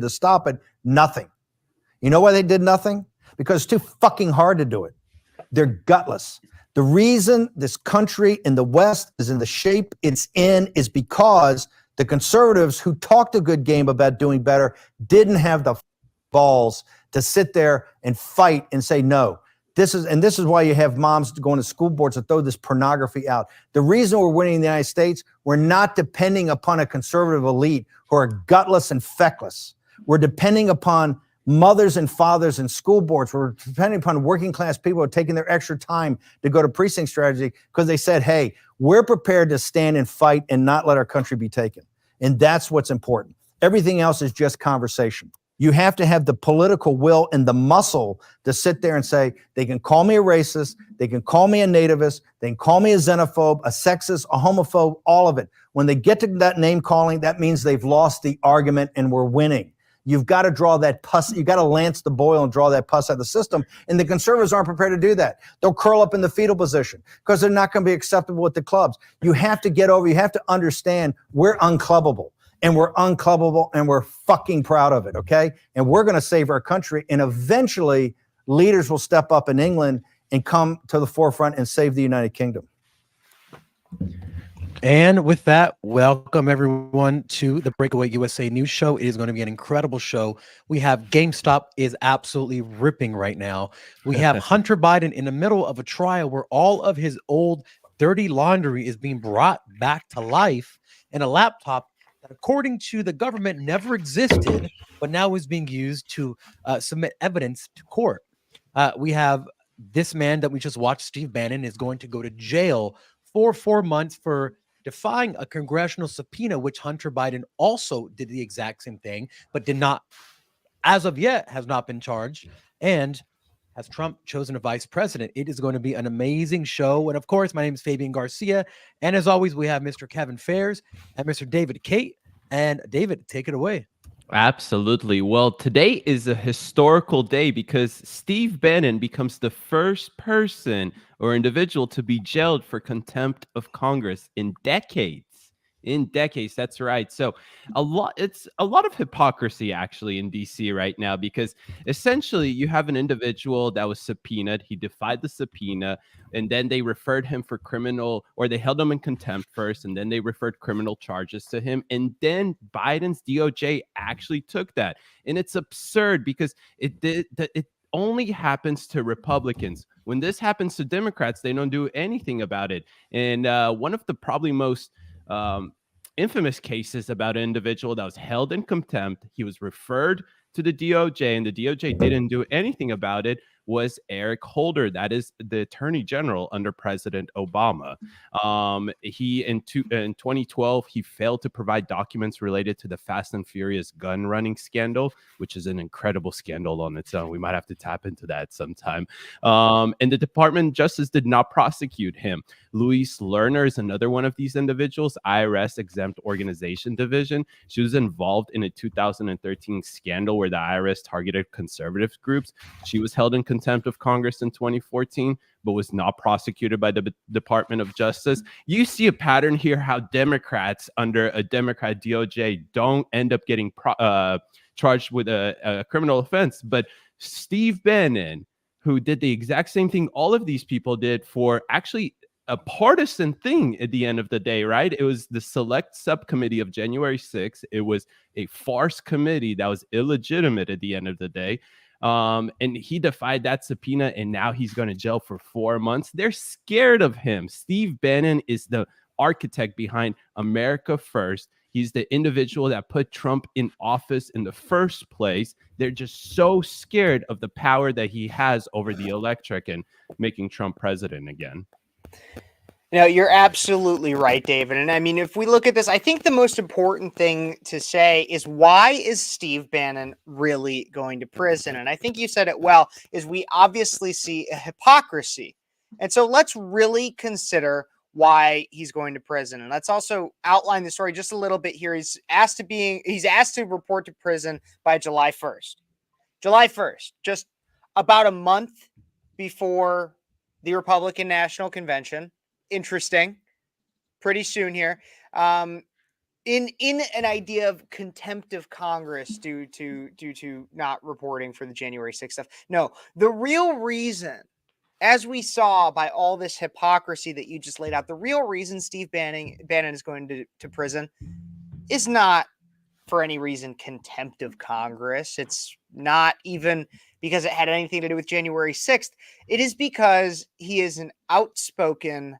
to stop it. Nothing. You know why they did nothing? Because it's too fucking hard to do it. They're gutless. The reason this country in the West is in the shape it's in is because the conservatives who talked a good game about doing better didn't have the balls to sit there and fight and say no. This is why you have moms going to school boards to throw this pornography out. The reason we're winning in the United States, we're not depending upon a conservative elite who are gutless and feckless. We're depending upon mothers and fathers and school boards. We're depending upon working class people who are taking their extra time to go to precinct strategy because they said, hey, we're prepared to stand and fight and not let our country be taken. And that's what's important. Everything else is just conversation. You have to have the political will and the muscle to sit there and say, they can call me a racist, they can call me a nativist, they can call me a xenophobe, a sexist, a homophobe, all of it. When they get to that name calling, that means they've lost the argument and we're winning. You've got to draw that pus. You've got to lance the boil and draw that pus out of the system. And the conservatives aren't prepared to do that. They'll curl up in the fetal position because they're not going to be acceptable with the clubs. You have to get over, you have to understand we're unclubbable. And we're unclubbable and we're fucking proud of it, okay? And we're going to save our country. And eventually, leaders will step up in England and come to the forefront and save the United Kingdom. And with that, welcome everyone to the Breakaway USA News Show. It is going to be an incredible show. We have GameStop is absolutely ripping right now. We have Hunter Biden in the middle of a trial where all of his old dirty laundry is being brought back to life in a laptop that, according to the government, never existed, but now is being used to submit evidence to court. We have this man that we just watched, Steve Bannon, is going to go to jail for 4 months for defying a congressional subpoena, which Hunter Biden also did the exact same thing, but did not, as of yet, has not been charged. And has Trump chosen a vice president? It is going to be an amazing show. And of course, my name is Fabian Garcia. And as always, we have Mr. Kevin Fairs and Mr. David Kate. And David, take it away. Absolutely. Well, today is a historical day because Steve Bannon becomes the first person or individual to be jailed for contempt of Congress in decades. That's right. So it's a lot of hypocrisy actually in DC right now, because essentially you have an individual that was subpoenaed. He defied the subpoena, and then they referred him for criminal, or they held him in contempt first, and then they referred criminal charges to him. And then Biden's DOJ actually took that. And it's absurd because it only happens to Republicans. When this happens to Democrats, they don't do anything about it. And one of the probably most infamous cases about an individual that was held in contempt, he was referred to the DOJ, and the DOJ didn't do anything about it, was Eric Holder. That is the Attorney General under President Obama. He in 2012, he failed to provide documents related to the Fast and Furious gun running scandal, which is an incredible scandal on its own. We might have to tap into that sometime. And the Department of Justice did not prosecute him. Louise Lerner is another one of these individuals, IRS Exempt Organization Division. She was involved in a 2013 scandal where the IRS targeted conservative groups. She was held in contempt of Congress in 2014, but was not prosecuted by the Department of Justice. You see a pattern here how Democrats under a Democrat DOJ don't end up getting charged with a criminal offense. But Steve Bannon, who did the exact same thing all of these people did for actually a partisan thing at the end of the day, right? It was the select subcommittee of January 6th. It was a farce committee that was illegitimate at the end of the day. And he defied that subpoena, and now he's going to jail for 4 months. They're scared of him. Steve Bannon is the architect behind America First. He's the individual that put Trump in office in the first place. They're just so scared of the power that he has over the electorate and making Trump president again. No, you're absolutely right, David. And I mean, if we look at this, I think the most important thing to say is, why is Steve Bannon really going to prison? And I think you said it well, is we obviously see a hypocrisy. And so let's really consider why he's going to prison. And let's also outline the story just a little bit here. He's asked to report to prison by July 1st. July 1st, just about a month before the Republican National Convention. Interesting. Pretty soon here. in an idea of contempt of Congress due to not reporting for the January 6th stuff. No, the real reason, as we saw by all this hypocrisy that you just laid out, the real reason Steve Bannon is going to prison is not for any reason contempt of Congress. It's not even because it had anything to do with January 6th. It is because he is an outspoken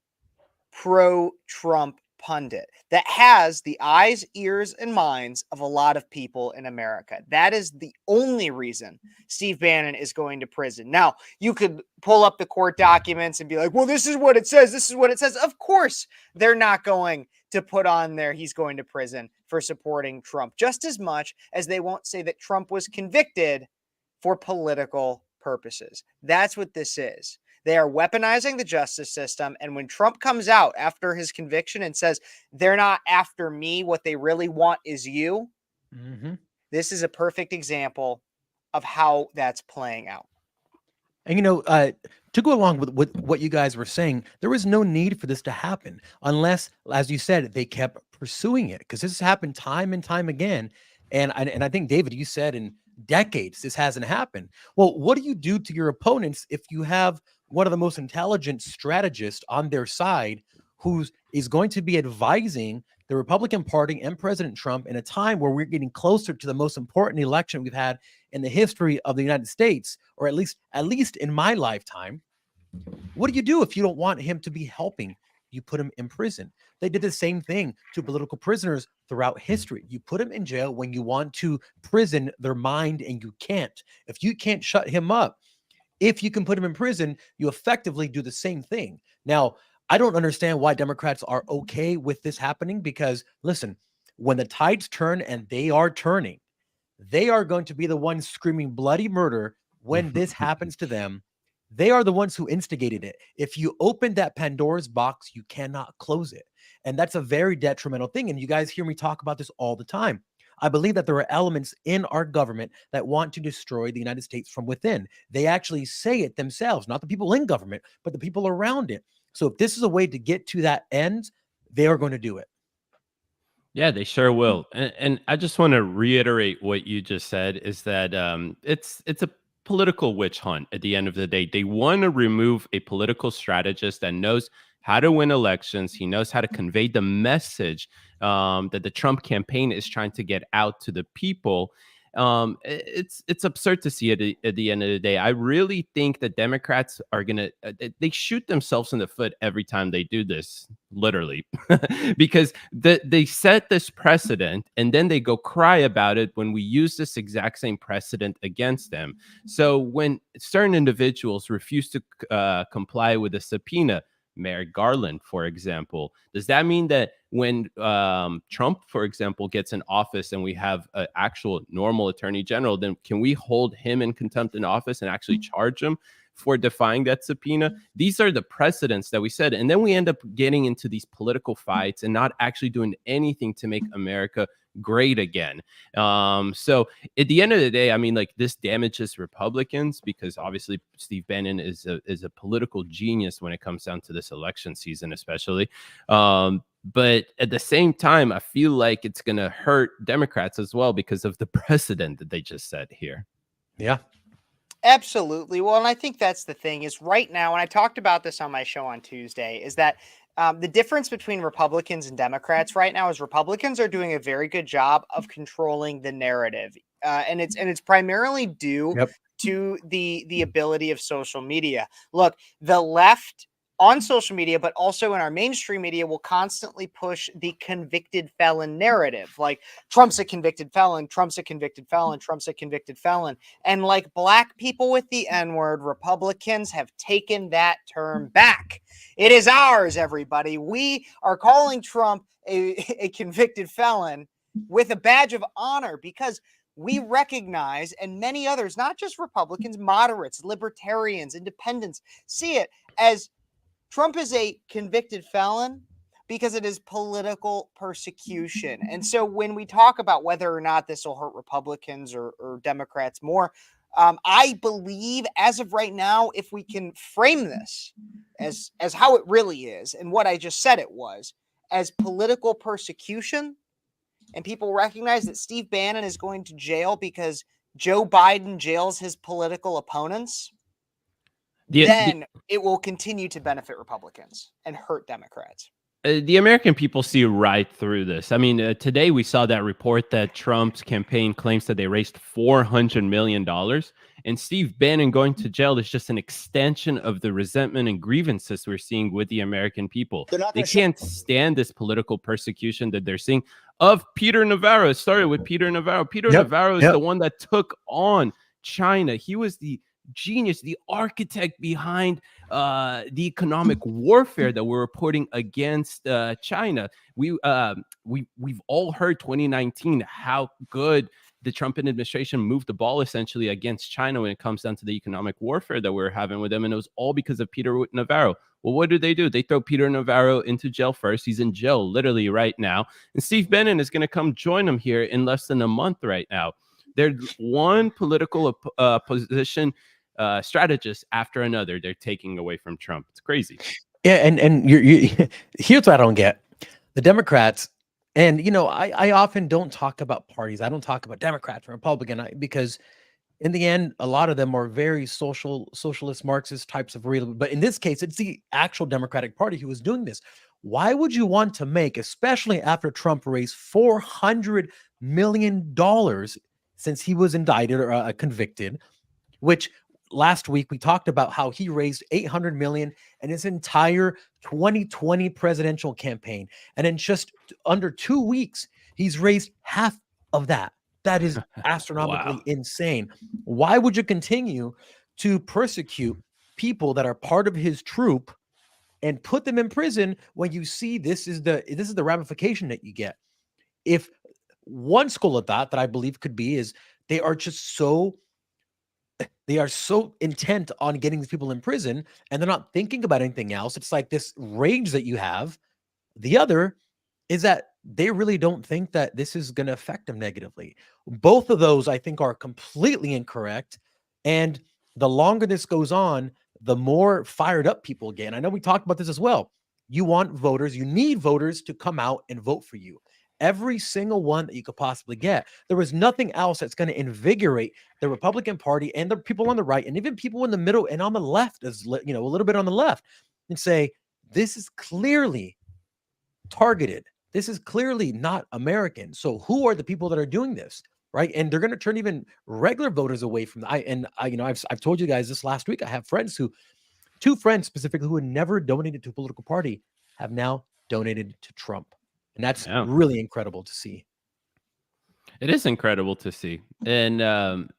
pro-Trump pundit that has the eyes, ears, and minds of a lot of people in America. That is the only reason Steve Bannon is going to prison. Now, you could pull up the court documents and be like, well, this is what it says. This is what it says. Of course, they're not going to put on there he's going to prison for supporting Trump, just as much as they won't say that Trump was convicted for political purposes. That's what this is. They are weaponizing the justice system. And when Trump comes out after his conviction and says, they're not after me, what they really want is you, this is a perfect example of how that's playing out. And, to go along with what you guys were saying, there was no need for this to happen unless, as you said, they kept pursuing it, because this has happened time and time again. And I think, David, you said in decades this hasn't happened. Well, what do you do to your opponents if you have one of the most intelligent strategists on their side who is going to be advising the Republican Party and President Trump in a time where we're getting closer to the most important election we've had in the history of the United States, or at least in my lifetime? What do you do if you don't want him to be helping? You put him in prison. They did the same thing to political prisoners throughout history. You put them in jail when you want to prison their mind, and you can't. If you can't shut him up, if you can put him in prison, you effectively do the same thing. Now, I don't understand why Democrats are okay with this happening, because, listen, when the tides turn, and they are turning, they are going to be the ones screaming bloody murder when this happens to them. They are the ones who instigated it. If you open that Pandora's box, you cannot close it. And that's a very detrimental thing. And you guys hear me talk about this all the time. I believe that there are elements in our government that want to destroy the United States from within. They actually say it themselves, not the people in government, but the people around it. So if this is a way to get to that end, they are going to do it. Yeah, they sure will. And I just want to reiterate what you just said, is that it's a political witch hunt at the end of the day. They want to remove a political strategist that knows how to win elections. He knows how to convey the message that the Trump campaign is trying to get out to the people. It's absurd to see it at the end of the day. I really think that Democrats are gonna they shoot themselves in the foot every time they do this, literally, because they set this precedent, and then they go cry about it when we use this exact same precedent against them. So when certain individuals refuse to comply with a subpoena, Merrick Garland, for example, does that mean that when Trump, for example, gets in office and we have an actual normal attorney general, then can we hold him in contempt in office and actually charge him for defying that subpoena? These are the precedents that we set. And then we end up getting into these political fights and not actually doing anything to make America great again. So at the end of the day, I mean, like, this damages Republicans, because obviously Steve Bannon is a political genius when it comes down to this election season, especially. But at the same time, I feel like it's going to hurt Democrats as well because of the precedent that they just set here. Yeah. Absolutely. Well, and I think that's the thing is right now, and I talked about this on my show on Tuesday, is that the difference between Republicans and Democrats right now is Republicans are doing a very good job of controlling the narrative, and it's primarily due to the ability of social media. Look, the left on social media, but also in our mainstream media, will constantly push the convicted felon narrative. Like, Trump's a convicted felon, Trump's a convicted felon, Trump's a convicted felon. And like black people with the N-word, Republicans have taken that term back. It is ours, everybody. We are calling Trump a convicted felon with a badge of honor, because we recognize, and many others, not just Republicans, moderates, libertarians, independents, see it as Trump is a convicted felon because it is political persecution. And so when we talk about whether or not this will hurt Republicans or Democrats more, I believe as of right now, if we can frame this as how it really is, and what I just said it was, as political persecution, and people recognize that Steve Bannon is going to jail because Joe Biden jails his political opponents, then it will continue to benefit Republicans and hurt Democrats. The American people see right through this. I mean, today we saw that report that Trump's campaign claims that they raised $400 million. And Steve Bannon going to jail is just an extension of the resentment and grievances we're seeing with the American people. They can't stand this political persecution that they're seeing of Peter Navarro. It started with Peter Navarro. Peter Navarro is the one that took on China. He was the genius, the architect behind the economic warfare that we're reporting against China. We've all heard 2019 how good the Trump administration moved the ball essentially against China when it comes down to the economic warfare that we're having with them, and it was all because of Peter Navarro. Well, what do? They throw Peter Navarro into jail first. He's in jail literally right now, and Steve Bannon is going to come join him here in less than a month right now. They're one political position strategist after another they're taking away from Trump. It's crazy. Yeah, and you here's what I don't get. The Democrats, and I often don't talk about parties. I don't talk about Democrats and Republican because in the end, a lot of them are very socialist, Marxist types of real. But in this case, it's the actual Democratic Party who is doing this. Why would you want to make, especially after Trump raised $400 million since he was indicted or convicted, which last week we talked about how he raised $800 million in his entire 2020 presidential campaign, and in just under 2 weeks he's raised half of that. That is astronomically insane. Why would you continue to persecute people that are part of his troop and put them in prison when you see this is the ramification that you get? If one school of thought that I believe could be is they are so intent on getting these people in prison and they're not thinking about anything else. It's like this rage that you have. The other is that they really don't think that this is going to affect them negatively. Both of those, I think, are completely incorrect. And the longer this goes on, the more fired up people get. And I know we talked about this as well. You want voters, you need voters to come out and vote for you. Every single one that you could possibly get. There was nothing else that's going to invigorate the Republican Party and the people on the right, and even people in the middle and on the left, as a little bit on the left, and say this is clearly targeted. This is clearly not American. So who are the people that are doing this, right? And they're going to turn even regular voters away from I've told you guys this last week. I have two friends specifically who had never donated to a political party have now donated to Trump. And that's really incredible to see. It is incredible to see. And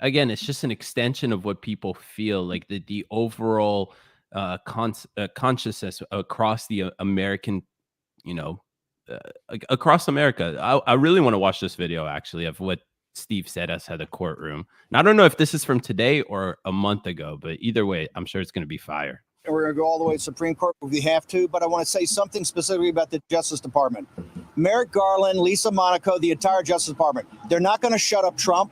again, it's just an extension of what people feel like the overall consciousness across the American, across America. I really want to watch this video actually of what Steve said outside the courtroom. And I don't know if this is from today or a month ago, but either way, I'm sure it's going to be fire. And we're going to go all the way to Supreme Court if we have to, but I want to say something specifically about the Justice Department. Merrick Garland, Lisa Monaco, the entire Justice Department, they're not going to shut up Trump.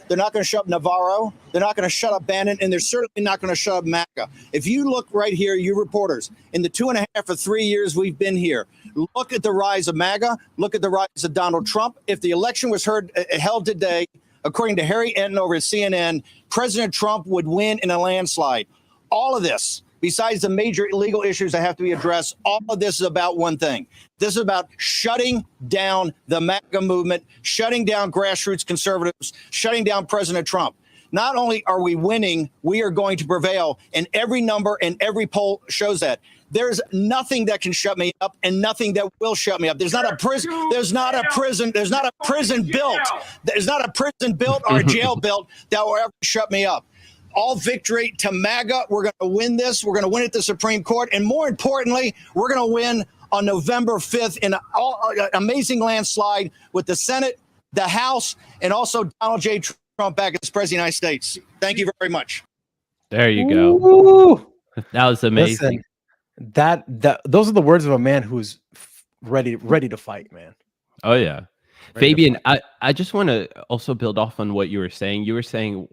They're not going to shut up Navarro. They're not going to shut up Bannon, and they're certainly not going to shut up MAGA. If you look right here, you reporters, in the 2.5 or 3 years we've been here, look at the rise of MAGA, look at the rise of Donald Trump. If the election was held today, according to Harry Enton over at CNN, President Trump would win in a landslide. All of this, besides the major legal issues that have to be addressed, all of this is about one thing. This is about shutting down the MAGA movement, shutting down grassroots conservatives, shutting down President Trump. Not only are we winning, we are going to prevail. And every number and every poll shows that. There's nothing that can shut me up and nothing that will shut me up. There's not a prison. There's not a prison built. There's not a prison built or a jail built that will ever shut me up. All victory to MAGA. We're going to win this. We're going to win at the Supreme Court. And more importantly, we're going to win on November 5th in an amazing landslide with the Senate, the House, and also Donald J. Trump back as President of the United States. Thank you very much. There you go. Ooh. That was amazing. Listen, those are the words of a man who's ready to fight, man. Oh, yeah. Fabian, I just want to also build off on what you were saying. You were saying,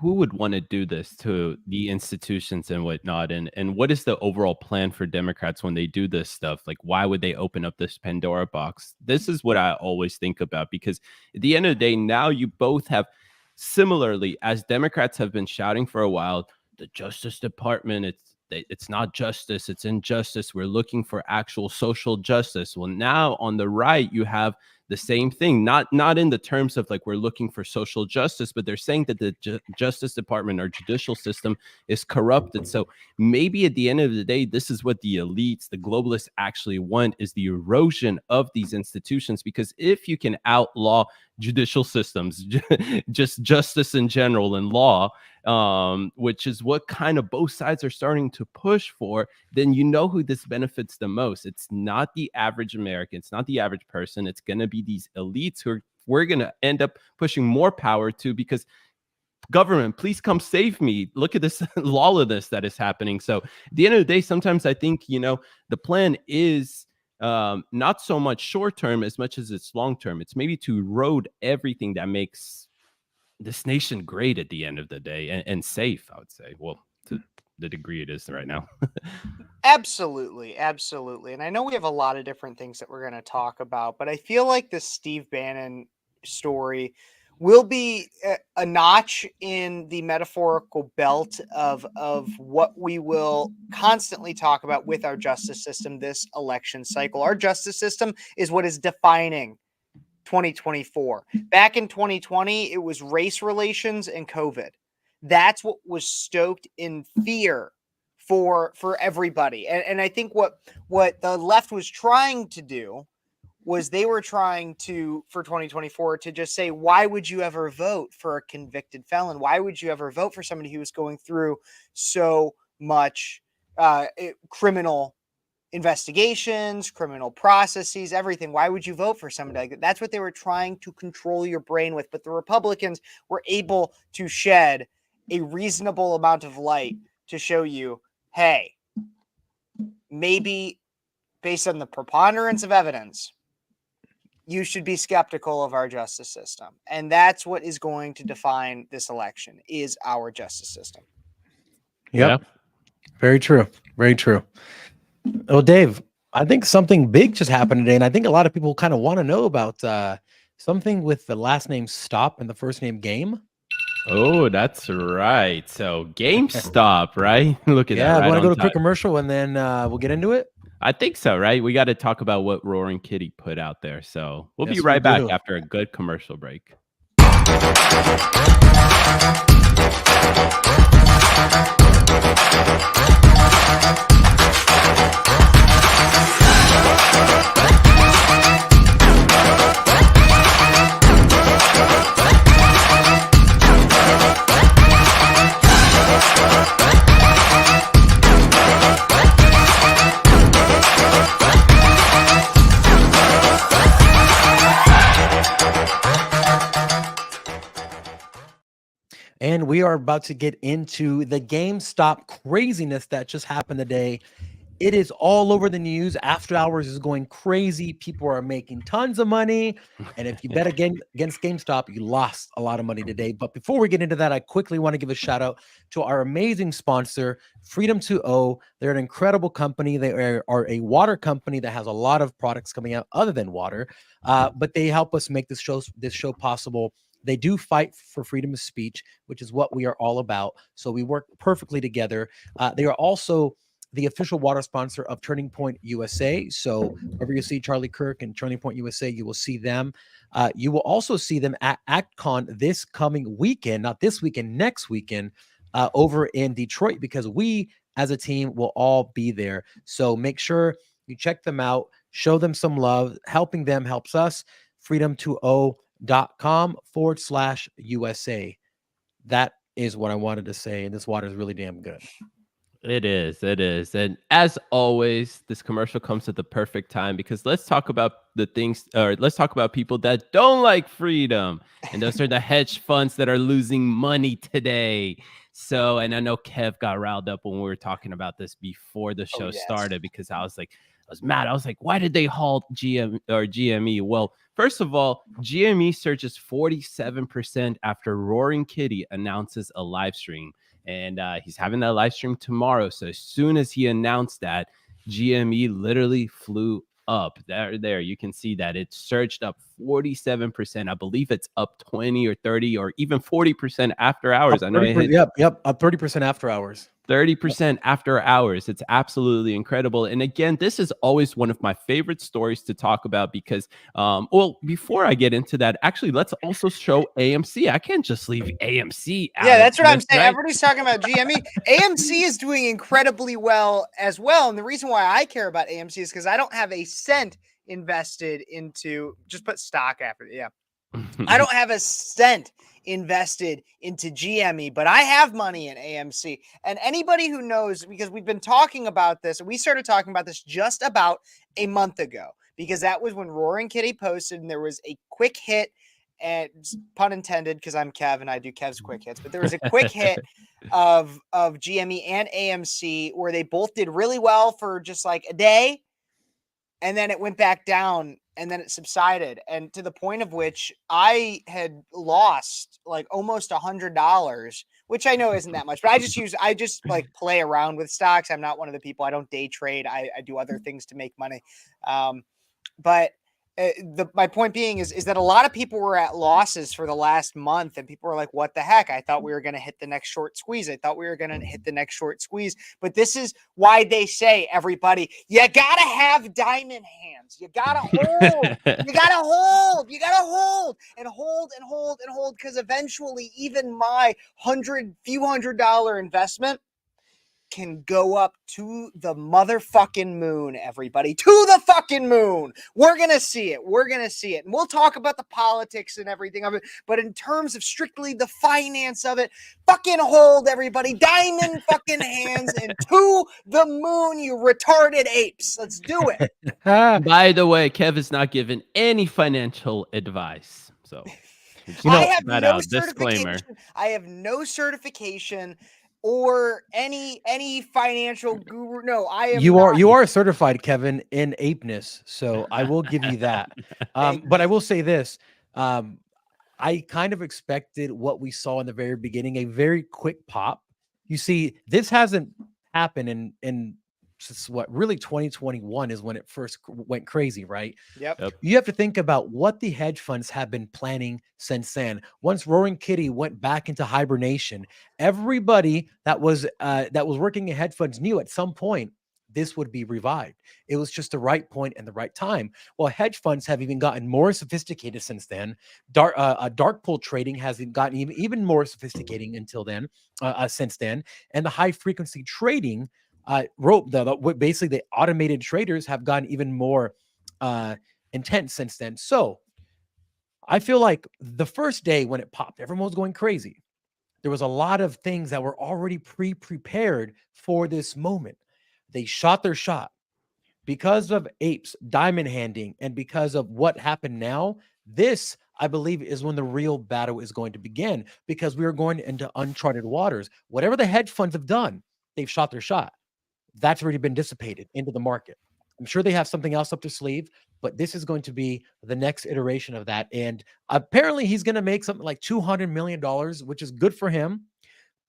who would want to do this to the institutions and whatnot? And what is the overall plan for Democrats when they do this stuff? Like, why would they open up this Pandora box? This is what I always think about, because at the end of the day, now you both have, similarly, as Democrats have been shouting for a while, the Justice Department, it's not justice, it's injustice. We're looking for actual social justice. Well, now on the right, you have the same thing, not in the terms of like we're looking for social justice, but they're saying that the Justice Department or judicial system is corrupted. So maybe at the end of the day, this is what the elites, the globalists actually want, is the erosion of these institutions. Because if you can outlaw judicial systems, just justice in general and law, which is what kind of both sides are starting to push for, then you know who this benefits the most. It's not the average American. It's not the average person. It's going to be these elites who we're going to end up pushing more power to, because government, please come save me. Look at this lawlessness that is happening. So at the end of the day, sometimes I think, the plan is not so much short term as much as it's long term. It's maybe to erode everything that makes this nation great at the end of the day, and safe, I would say. Well, to the degree it is right now. Absolutely, absolutely. And I know we have a lot of different things that we're going to talk about, but I feel like this Steve Bannon story will be a notch in the metaphorical belt of what we will constantly talk about with our justice system this election cycle. Our justice system is what is defining 2024. Back in 2020, it was race relations and COVID. That's what was stoked in fear for everybody. And I think what the left was trying to do was they were trying to, for 2024, to just say, why would you ever vote for a convicted felon? Why would you ever vote for somebody who was going through so much criminal investigations, criminal processes, everything? Why would you vote for somebody like that? That's what they were trying to control your brain with. But the Republicans were able to shed a reasonable amount of light to show you, hey, maybe based on the preponderance of evidence, you should be skeptical of our justice system. And that's what is going to define this election, is our justice system. Yep. Yeah. Very true. Very true. Oh, Dave, I think something big just happened today, and I think a lot of people kind of want to know about something with the last name Stop and the first name Game. Oh, that's right. So GameStop, right? Look at that. Yeah, right, want to go to a top. quick commercial and then we'll get into it? I think so, right? We got to talk about what Roaring Kitty put out there. So we'll be right back after a good commercial break. And we are about to get into the GameStop craziness that just happened today. It is all over the news. After Hours is going crazy. People are making tons of money. And if you bet against GameStop, you lost a lot of money today. But before we get into that, I quickly want to give a shout out to our amazing sponsor, Freedom 2O. They're an incredible company. They are a water company that has a lot of products coming out other than water. But they help us make this show possible. They do fight for freedom of speech, which is what we are all about. So we work perfectly together. They are also the official water sponsor of Turning Point USA. So wherever you see Charlie Kirk and Turning Point USA, you will see them. You will also see them at ActCon this coming weekend, not this weekend, next weekend, over in Detroit, because we as a team will all be there. So make sure you check them out, show them some love. Helping them helps us. freedom2o.com/USA. That is what I wanted to say. And this water is really damn good. It is. And as always, this commercial comes at the perfect time, because let's talk about let's talk about people that don't like freedom. And those are the hedge funds that are losing money today. So, and I know Kev got riled up when we were talking about this before the show started, because I was mad. I was like, why did they halt GME? Well, First of all, GME surges 47% after Roaring Kitty announces a live stream. And he's having that live stream tomorrow. So as soon as he announced that, GME literally flew up. There, you can see that it surged up 47%. I believe it's up 20 or 30 or even 40% after hours. I know it hit up 30% after hours. 30% after hours. It's absolutely incredible. And again, this is always one of my favorite stories to talk about because, well, before I get into that, actually, let's also show AMC. I can't just leave AMC out. Yeah, that's what I'm this, saying. right? Everybody's talking about GME. AMC is doing incredibly well as well. And the reason why I care about AMC is because I don't have a cent invested into, just put stock after it. Yeah. I don't have a cent invested into GME, but I have money in AMC. And anybody who knows, because we've been talking about this, and we started talking about this just about a month ago, because that was when Roaring Kitty posted and there was a quick hit, and pun intended, because I'm Kev and I do Kev's quick hits, but there was a quick hit of GME and AMC where they both did really well for just like a day. And then it went back down and then it subsided. And to the point of which I had lost like almost $100, which I know isn't that much, but I just like play around with stocks. I'm not one of the people, I don't day trade. I do other things to make money. But my point being is that a lot of people were at losses for the last month, and people were like, what the heck? I thought we were going to hit the next short squeeze. But this is why they say, everybody, you got to have diamond hands. You got to hold. You got to hold. You got to hold and hold and hold and hold, because eventually even my few $100 investment can go up to the motherfucking moon, everybody. To the fucking moon. We're going to see it. We're going to see it. And we'll talk about the politics and everything of it. But in terms of strictly the finance of it, fucking hold, everybody. Diamond fucking hands and to the moon, you retarded apes. Let's do it. By the way, Kev is not giving any financial advice. So, I have no disclaimer. I have no certification or any financial guru. No, I am. You are certified, Kevin, in apeness, so I will give you that. But I will say this: I kind of expected what we saw in the very beginning, a very quick pop. You see, this hasn't happened in since what, really 2021 is when it first went crazy, right? Yep. You have to think about what the hedge funds have been planning since then. Once Roaring Kitty went back into hibernation, everybody that was working in hedge funds knew at some point this would be revived. It was just the right point and the right time. Well, hedge funds have even gotten more sophisticated since then. Dark pool trading has gotten even more sophisticating since then, and the high frequency trading. Basically the automated traders have gotten even more intense since then. So I feel like the first day when it popped, everyone was going crazy. There was a lot of things that were already prepared for this moment. They shot their shot because of apes, diamond handing, and because of what happened now. This, I believe, is when the real battle is going to begin, because we are going into uncharted waters. Whatever the hedge funds have done, they've shot their shot. That's already been dissipated into the market. I'm sure they have something else up their sleeve, but this is going to be the next iteration of that. And apparently he's going to make something like $200 million, which is good for him.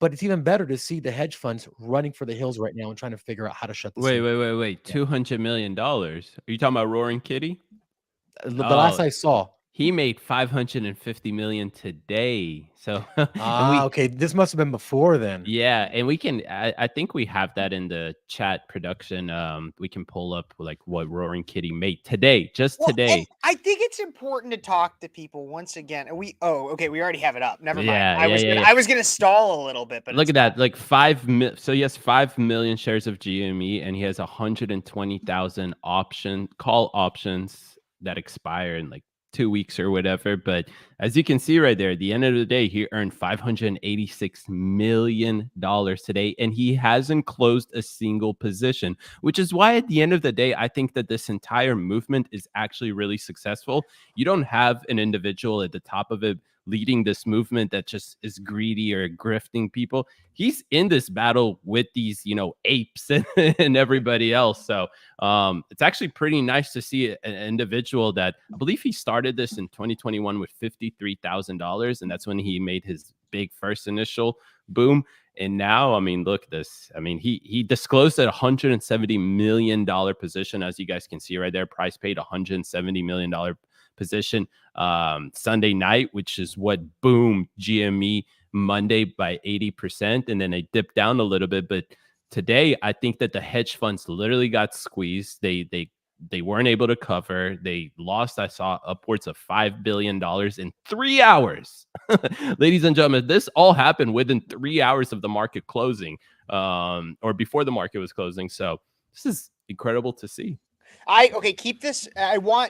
But it's even better to see the hedge funds running for the hills right now and trying to figure out how to shut this Wait. Yeah. $200 million. Are you talking about Roaring Kitty? The last I saw. He made $550 million today. So okay, this must have been before then. Yeah, and we can. I think we have that in the chat production. We can pull up like what Roaring Kitty made today, today. I think it's important to talk to people once again. And we already have it up. Never mind. Yeah, I was gonna stall a little bit, but look at that, like so he has 5 million shares of GME, and he has 120,000 call options that expire in like 2 weeks or whatever. But as you can see right there, at the end of the day, he earned $586 million today, and he hasn't closed a single position, which is why at the end of the day, I think that this entire movement is actually really successful. You don't have an individual at the top of it leading this movement that just is greedy or grifting people. He's in this battle with these, apes and everybody else. So it's actually pretty nice to see an individual that I believe he started this in 2021 with $53,000. And that's when he made his big first initial boom. And now, I mean, look at this. I mean, he disclosed a $170 million position, as you guys can see right there. Price paid $170 million position Sunday night, which is what boomed GME Monday by 80%. And then they dipped down a little bit. But today, I think that the hedge funds literally got squeezed. They weren't able to cover. They lost, I saw, upwards of $5 billion in 3 hours. Ladies and gentlemen, this all happened within 3 hours of the market closing, or before the market was closing. So this is incredible to see. Keep this.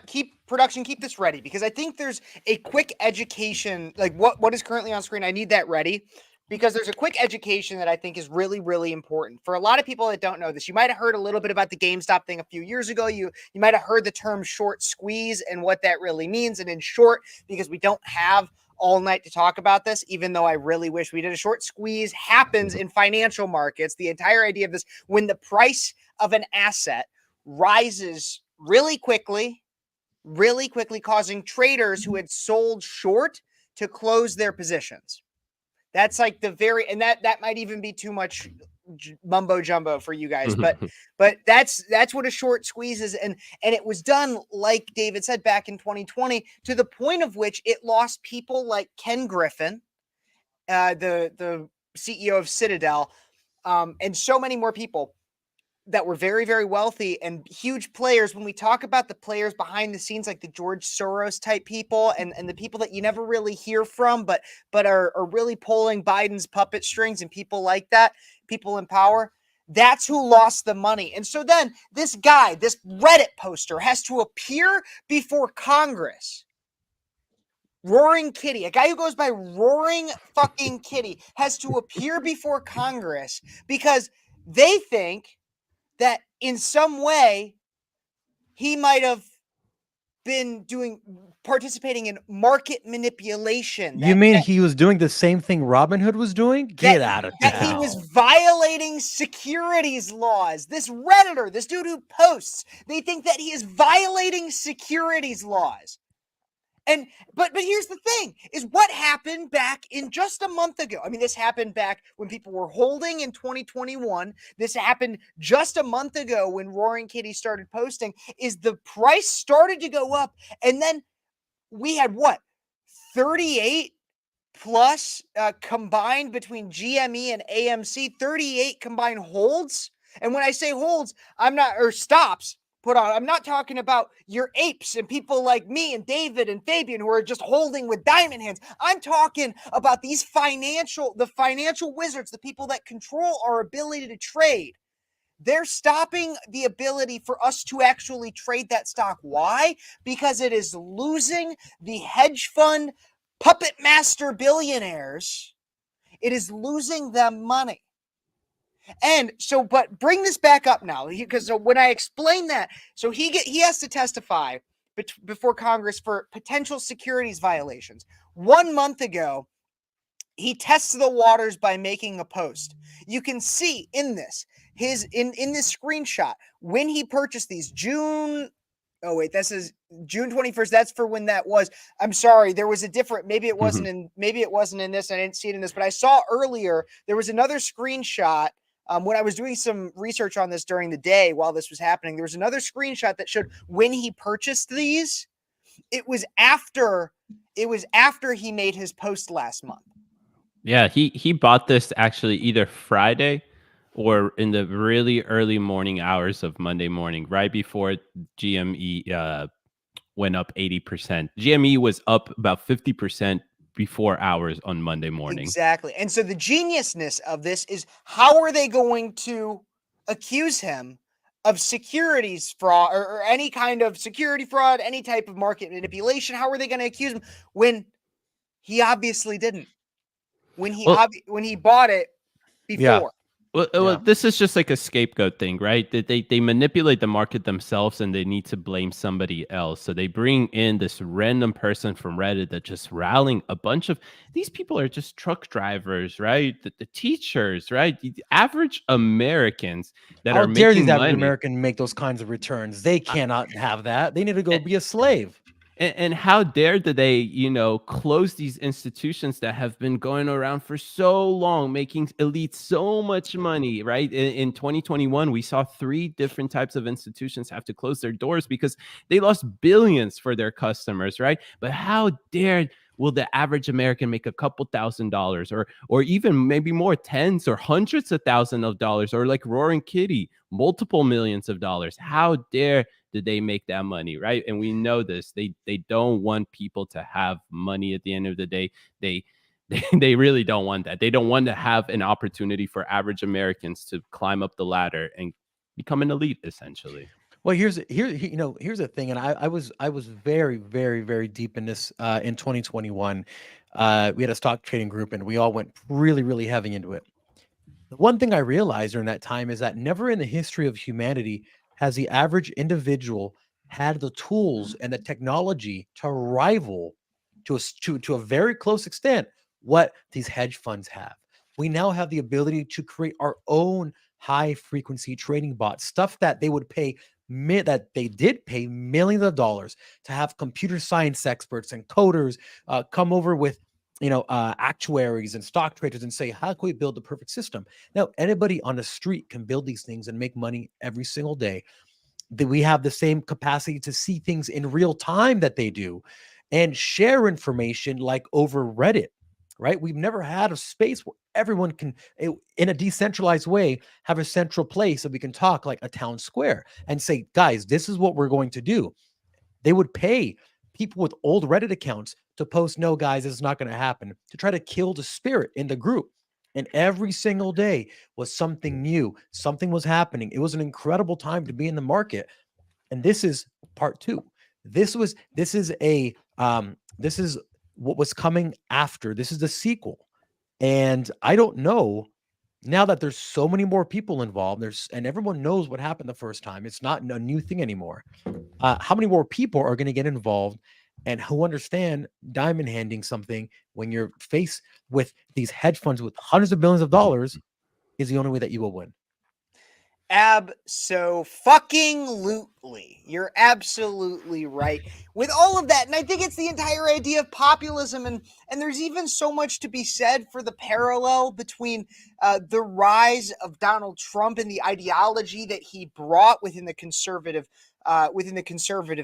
Keep this ready, because I think there's a quick education, like what is currently on screen. I need that ready, because there's a quick education that I think is really, really important for a lot of people that don't know this. You might have heard a little bit about the GameStop thing a few years ago. You might have heard the term short squeeze and what that really means. And in short, because we don't have all night to talk about this, even though I really wish we did, a short squeeze happens in financial markets. The entire idea of this, when the price of an asset rises really quickly, causing traders who had sold short to close their positions. That's like and that might even be too much mumbo jumbo for you guys, but that's what a short squeeze is. And it was done, like David said, back in 2020, to the point of which it lost people like Ken Griffin, the CEO of Citadel, and so many more people that were very, very wealthy and huge players. When we talk about the players behind the scenes, like the George Soros type people and the people that you never really hear from, but are really pulling Biden's puppet strings, and people like that, people in power, that's who lost the money. And so then this guy, this Reddit poster, has to appear before Congress. Roaring Kitty, a guy who goes by Roaring fucking Kitty, has to appear before Congress because they think that in some way he might have been participating in market manipulation. You mean he was doing the same thing Robinhood was doing? Get out of town. That he was violating securities laws. This Redditor, this dude who posts, they think that he is violating securities laws. And but here's the thing, is what happened back in just a month ago. I mean, this happened back when people were holding in 2021. This happened just a month ago when Roaring Kitty started posting, is the price started to go up. And then we had 38 plus combined between GME and AMC, 38 combined holds. And when I say holds, stops put on, I'm not talking about your apes and people like me and David and Fabian who are just holding with diamond hands. I'm talking about the financial wizards, the people that control our ability to trade. They're stopping the ability for us to actually trade that stock. Why? Because it is losing the hedge fund puppet master billionaires. It is losing them money. And so, but bring this back up now, because when I explain that, so he has to testify before Congress for potential securities violations. 1 month ago, he tests the waters by making a post. You can see in this, in this screenshot, when he purchased these June. Oh wait, this is June 21st. That's for when that was. I'm sorry, there was a different. Maybe it wasn't in this. I didn't see it in this, but I saw earlier there was another screenshot. When I was doing some research on this during the day while this was happening, there was another screenshot that showed when he purchased these. It was after he made his post last month. Yeah, he bought this actually either Friday or in the really early morning hours of Monday morning, right before GME went up 80%. GME was up about 50% before hours on Monday morning. Exactly. And so the geniusness of this is, how are they going to accuse him of securities fraud or any kind of security fraud, any type of market manipulation? How are they going to accuse him when he obviously didn't? When he bought it before. Well, this is just like a scapegoat thing, right? That they manipulate the market themselves and they need to blame somebody else. So they bring in this random person from Reddit that just rallying a bunch of these people are just truck drivers, right? The teachers, right? The average Americans that How are dare these making average money. Americans make those kinds of returns? They cannot have that. They need to go be a slave. And how dare did they, close these institutions that have been going around for so long, making elites so much money, right? In 2021, we saw 3 different types of institutions have to close their doors because they lost billions for their customers, right? But how dare will the average American make a couple $1,000s or even maybe more, tens or hundreds of thousands of dollars, or like Roaring Kitty, multiple millions of dollars? How dare did they make that money, right? And we know this. They don't want people to have money at the end of the day. They really don't want that. They don't want to have an opportunity for average Americans to climb up the ladder and become an elite, essentially. Well, here's the thing, and I was very, very, very deep in this in 2021. We had a stock trading group, and we all went really, really heavy into it. The one thing I realized during that time is that never in the history of humanity has the average individual had the tools and the technology to rival to a very close extent what these hedge funds have. We now have the ability to create our own high frequency trading bots, stuff that they would pay that they did pay millions of dollars to have computer science experts and coders come over with actuaries and stock traders and say, how can we build the perfect system? Now, anybody on the street can build these things and make money every single day. That we have the same capacity to see things in real time that they do and share information like over Reddit, right? We've never had a space where everyone can, in a decentralized way, have a central place that we can talk like a town square and say, guys, this is what we're going to do. They would pay people with old Reddit accounts to post, no, guys, this is not going to happen, to try to kill the spirit in the group. And every single day was something new. Something was happening. It was an incredible time to be in the market. And this is part 2. This is what was coming after. This is the sequel. And I don't know now that there's so many more people involved, and everyone knows what happened the first time. It's not a new thing anymore. How many more people are going to get involved and who understand diamond handing something when you're faced with these hedge funds with hundreds of billions of dollars is the only way that you will win. Abso-fucking-lutely. You're absolutely right with all of that. And I think it's the entire idea of populism. And there's even so much to be said for the parallel between the rise of Donald Trump and the ideology that he brought within the conservative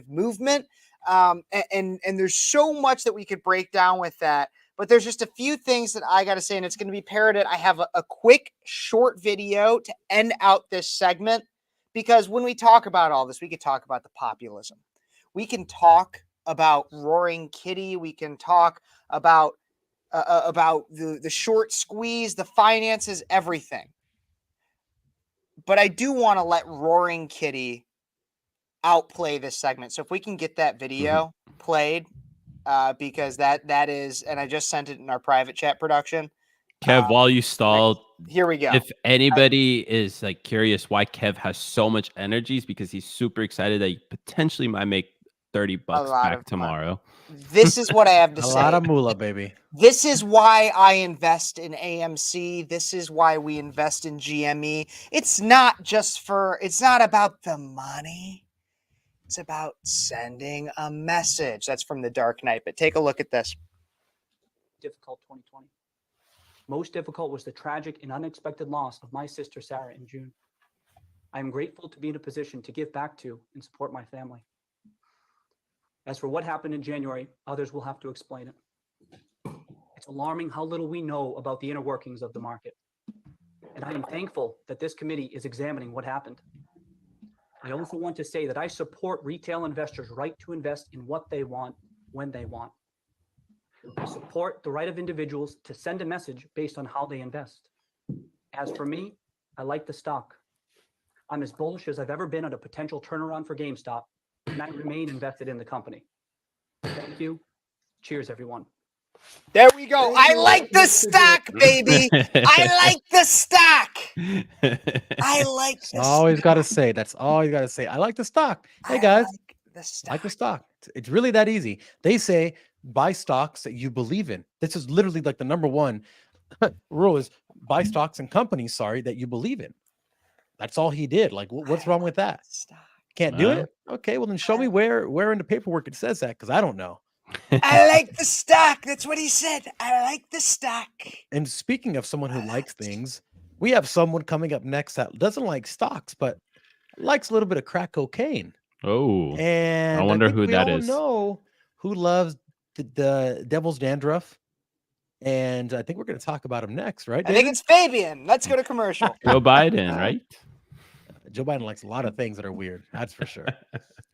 movement. And there's so much that we could break down with that. But there's just a few things that I got to say, and it's going to be parroted. I have a quick short video to end out this segment, because when we talk about all this, we could talk about the populism. We can talk about Roaring Kitty. We can talk about the short squeeze, the finances, everything. But I do want to let Roaring Kitty outplay this segment. So if we can get that video played, because that is, and I just sent it in our private chat production. Kev, while you stall, here we go. If anybody is like curious why Kev has so much energy, is because he's super excited that he potentially might make $30 back tomorrow. This is what I have to say. A lot of moolah, baby. This is why I invest in AMC. This is why we invest in GME. It's not about the money. It's about sending a message. That's from The Dark Knight. But take a look at this. Difficult 2020. Most difficult was the tragic and unexpected loss of my sister Sarah in June. I am grateful to be in a position to give back to and support my family. As for what happened in January, others will have to explain it. It's alarming how little we know about the inner workings of the market. And I am thankful that this committee is examining what happened. I also want to say that I support retail investors' right to invest in what they want, when they want. I support the right of individuals to send a message based on how they invest. As for me, I like the stock. I'm as bullish as I've ever been on a potential turnaround for GameStop, and I remain invested in the company. Thank you. Cheers, everyone. There we go. I like the stack, baby. I like the stack. I like That's the all he's got to stack. say. That's all you got to say. I like the stock. Hey I guys, like the stack. like the stock. It's really that easy. They say buy stocks that you believe in. This is literally like the number one rule is buy stocks and companies, sorry, that you believe in. That's all he did. Like, what's wrong with that? Stack. Can't do Well. it? Okay, well then show me where in the paperwork it says that, because I don't know. I like the stack. That's what he said. I like the stack. And speaking of someone who likes things, we have someone coming up next that doesn't like stocks, but likes a little bit of crack cocaine. Oh, And I wonder think who we that all is. know who loves the devil's dandruff. And I think we're going to talk about him next, right? I think David? it's Fabian. Let's go to commercial. Joe Biden, right? Joe Biden likes a lot of things that are weird. That's for sure.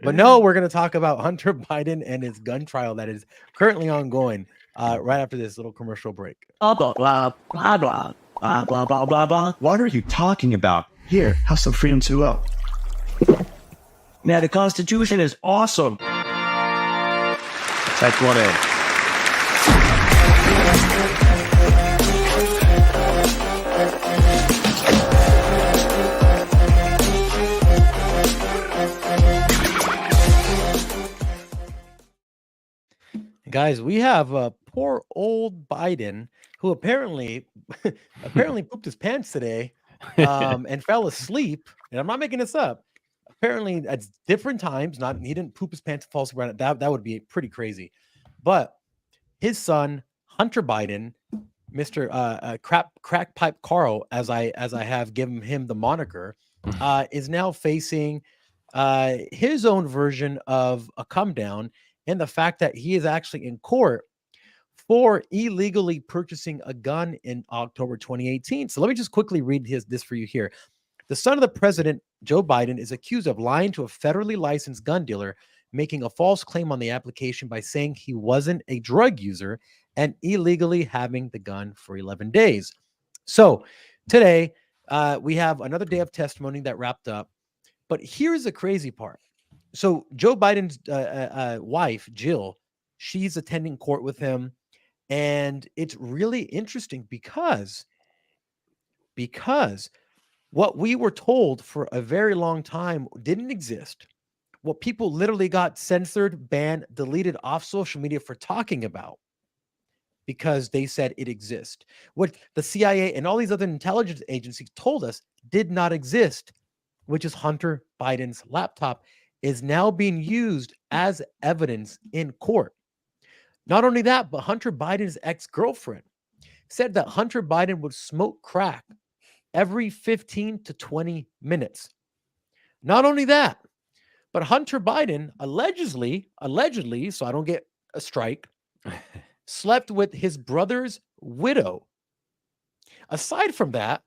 But no, we're going to talk about Hunter Biden and his gun trial that is currently ongoing right after this little commercial break. Blah, blah, blah, blah, blah, blah, blah, blah, blah, blah. What are you talking about? Here, have some freedom to up. Now, the Constitution is awesome. Type 1A. Guys, we have poor old Biden who apparently pooped his pants today and fell asleep. And I'm not making this up. Apparently, at different times, he didn't poop his pants and fall asleep. Right, that would be pretty crazy. But his son, Hunter Biden, Mr. Crack Pipe Carl, as I have given him the moniker, is now facing his own version of a come down, and the fact that he is actually in court for illegally purchasing a gun in October 2018. So let me just quickly read this for you here. The son of the president, Joe Biden, is accused of lying to a federally licensed gun dealer, making a false claim on the application by saying he wasn't a drug user and illegally having the gun for 11 days. So today, we have another day of testimony that wrapped up. But here's the crazy part. So Joe Biden's wife, Jill, she's attending court with him. And it's really interesting because what we were told for a very long time didn't exist. What people literally got censored, banned, deleted off social media for talking about because they said it exists. What the CIA and all these other intelligence agencies told us did not exist, which is Hunter Biden's laptop, is now being used as evidence in court. Not only that, but Hunter Biden's ex-girlfriend said that Hunter Biden would smoke crack every 15 to 20 minutes. Not only that, but Hunter Biden allegedly, so I don't get a strike, slept with his brother's widow. Aside from that,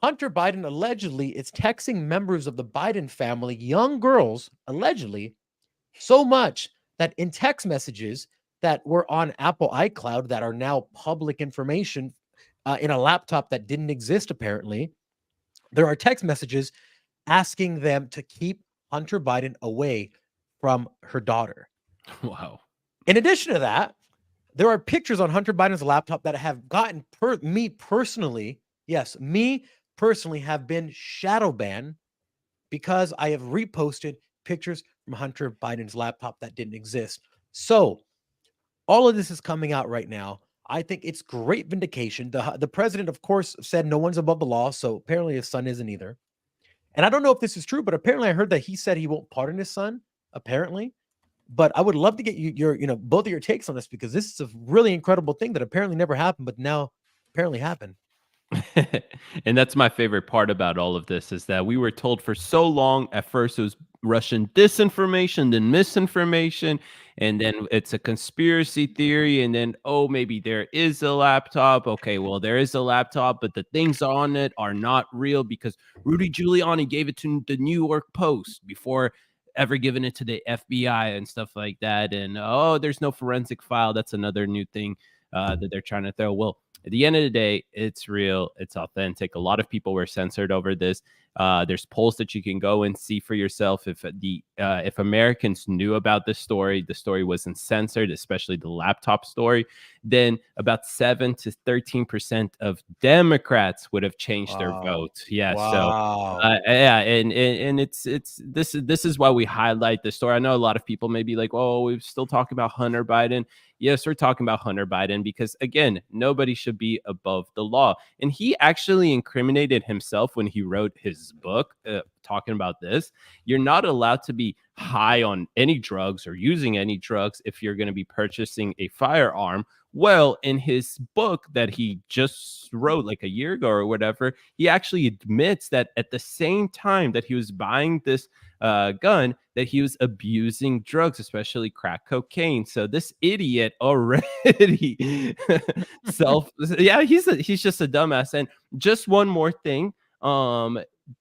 Hunter Biden allegedly is texting members of the Biden family, young girls, allegedly, so much that in text messages that were on Apple iCloud that are now public information in a laptop that didn't exist, apparently, there are text messages asking them to keep Hunter Biden away from her daughter. Wow. In addition to that, there are pictures on Hunter Biden's laptop that have gotten me personally have been shadow banned because I have reposted pictures from Hunter Biden's laptop that didn't exist. So all of this is coming out right now. I think it's great vindication. The president, of course, said no one's above the law. So apparently his son isn't either. And I don't know if this is true, but apparently I heard that he said he won't pardon his son, apparently. But I would love to get your both of your takes on this, because this is a really incredible thing that apparently never happened, but now apparently happened. And that's my favorite part about all of this, is that we were told for so long, at first it was Russian disinformation, then misinformation, and then it's a conspiracy theory, and then, oh, maybe there is a laptop. Okay, well, there is a laptop, but the things on it are not real because Rudy Giuliani gave it to the New York Post before ever giving it to the FBI and stuff like that. And, oh, there's no forensic file. That's another new thing that they're trying to throw. Well, at the end of the day, it's real. It's authentic. A lot of people were censored over this. There's polls that you can go and see for yourself. If Americans knew about this story, the story wasn't censored, especially the laptop story, then about 7 to 13% of Democrats would have changed their vote. Yeah. Wow. So yeah, and it's this is why we highlight the story. I know a lot of people may be like, "Oh, we're still talking about Hunter Biden." Yes, we're talking about Hunter Biden because, again, nobody should be above the law. And he actually incriminated himself when he wrote his book talking about this. You're not allowed to be high on any drugs or using any drugs if you're going to be purchasing a firearm. Well, in his book that he just wrote like a year ago or whatever, he actually admits that at the same time that he was buying this gun, that he was abusing drugs, especially crack cocaine. So this idiot already he's just a dumbass. And just one more thing,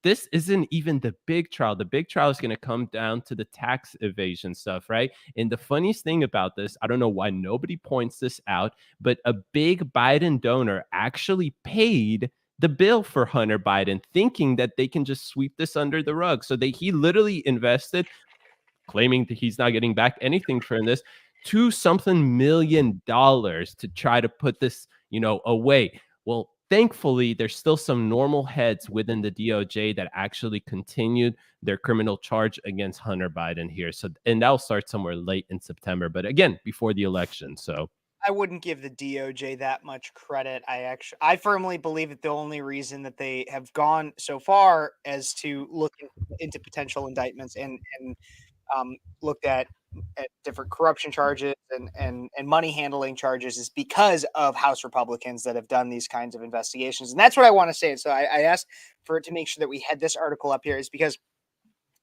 this isn't even the big trial. The big trial is going to come down to the tax evasion stuff, right? And the funniest thing about this, I don't know why nobody points this out, but a big Biden donor actually paid the bill for Hunter Biden, thinking that they can just sweep this under the rug. So he literally invested, claiming that he's not getting back anything from this, $2-something million to try to put this, away. Well, thankfully, there's still some normal heads within the DOJ that actually continued their criminal charge against Hunter Biden here. So, and that'll start somewhere late in September, but again, before the election. So I wouldn't give the DOJ that much credit. I firmly believe that the only reason that they have gone so far as to look into potential indictments and looked at different corruption charges and money handling charges is because of House Republicans that have done these kinds of investigations. And that's what I want to say. And so I asked for it to make sure that we had this article up here, is because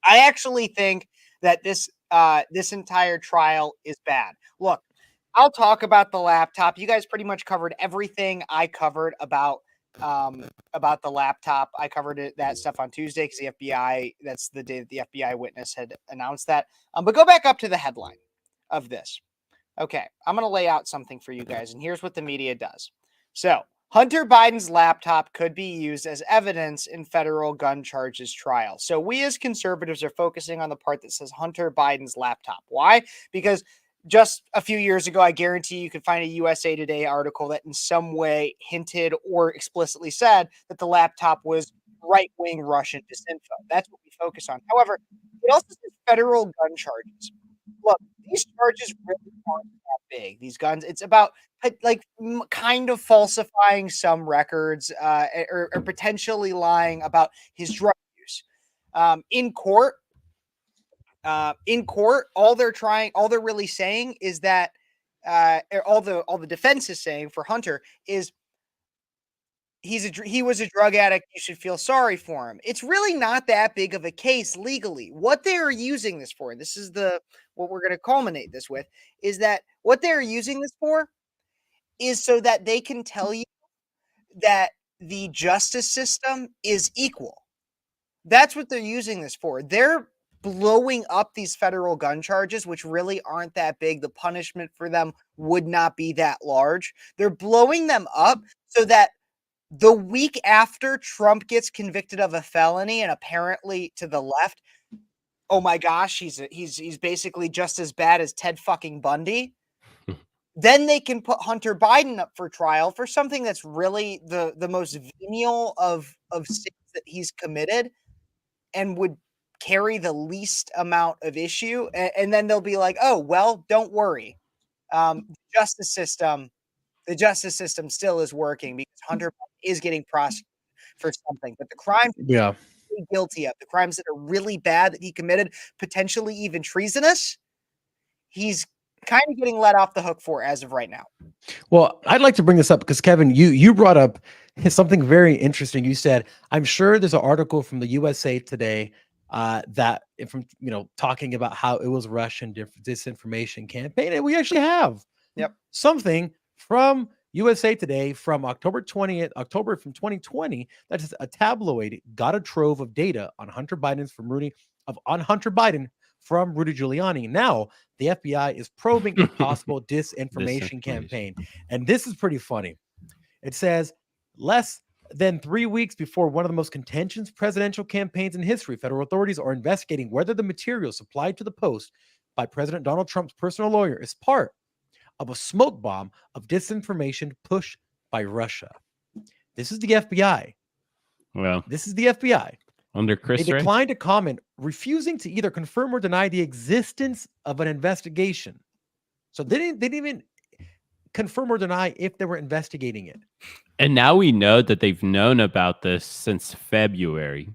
I actually think that this entire trial is bad. Look, I'll talk about the laptop. You guys pretty much covered everything I covered about the laptop. I covered that stuff on Tuesday because the FBI, that's the day that the FBI witness had announced that. But go back up to the headline of this. Okay, I'm going to lay out something for you guys, and here's what the media does. So, Hunter Biden's laptop could be used as evidence in federal gun charges trial. So we as conservatives are focusing on the part that says Hunter Biden's laptop. Why? Because just a few years ago, I guarantee you could find a USA Today article that in some way hinted or explicitly said that the laptop was right-wing Russian disinfo. That's what we focus on. However, it also says federal gun charges. Look, these charges really aren't that big. These guns, it's about kind of falsifying some records or potentially lying about his drug use. In court, all they're really saying is that all the defense is saying for Hunter is he was a drug addict. You should feel sorry for him. It's really not that big of a case legally. What they are using this for, this is what we're going to culminate this with, is that what they're using this for is so that they can tell you that the justice system is equal. That's what they're using this for. They're blowing up these federal gun charges, which really aren't that big. The punishment for them would not be that large. They're blowing them up so that the week after Trump gets convicted of a felony, and apparently to the left, oh my gosh, he's basically just as bad as Ted fucking Bundy. Then they can put Hunter Biden up for trial for something that's really the most venial of sins that he's committed and would carry the least amount of issue. And then they'll be like, oh, well, don't worry. The justice system still is working because Hunter Biden is getting prosecuted for something. But the crimes he's guilty of, the crimes that are really bad that he committed, potentially even treasonous, he's kind of getting let off the hook for as of right now. Well, I'd like to bring this up because Kevin, you brought up something very interesting. You said, I'm sure there's an article from the USA Today that from talking about how it was Russian disinformation campaign, and we actually have something from USA Today from October from 2020. That is a tabloid got a trove of data on Hunter Biden from Rudy Giuliani. Now the FBI is probing a possible disinformation campaign, and this is pretty funny. It says then 3 weeks before one of the most contentious presidential campaigns in history, federal authorities are investigating whether the material supplied to the Post by President Donald Trump's personal lawyer is part of a smoke bomb of disinformation pushed by Russia. This is the FBI. Well, This is the FBI. under They Chris Wray. declined to comment, refusing to either confirm or deny the existence of an investigation. So they didn't even confirm or deny if they were investigating it. And now we know that they've known about this since February.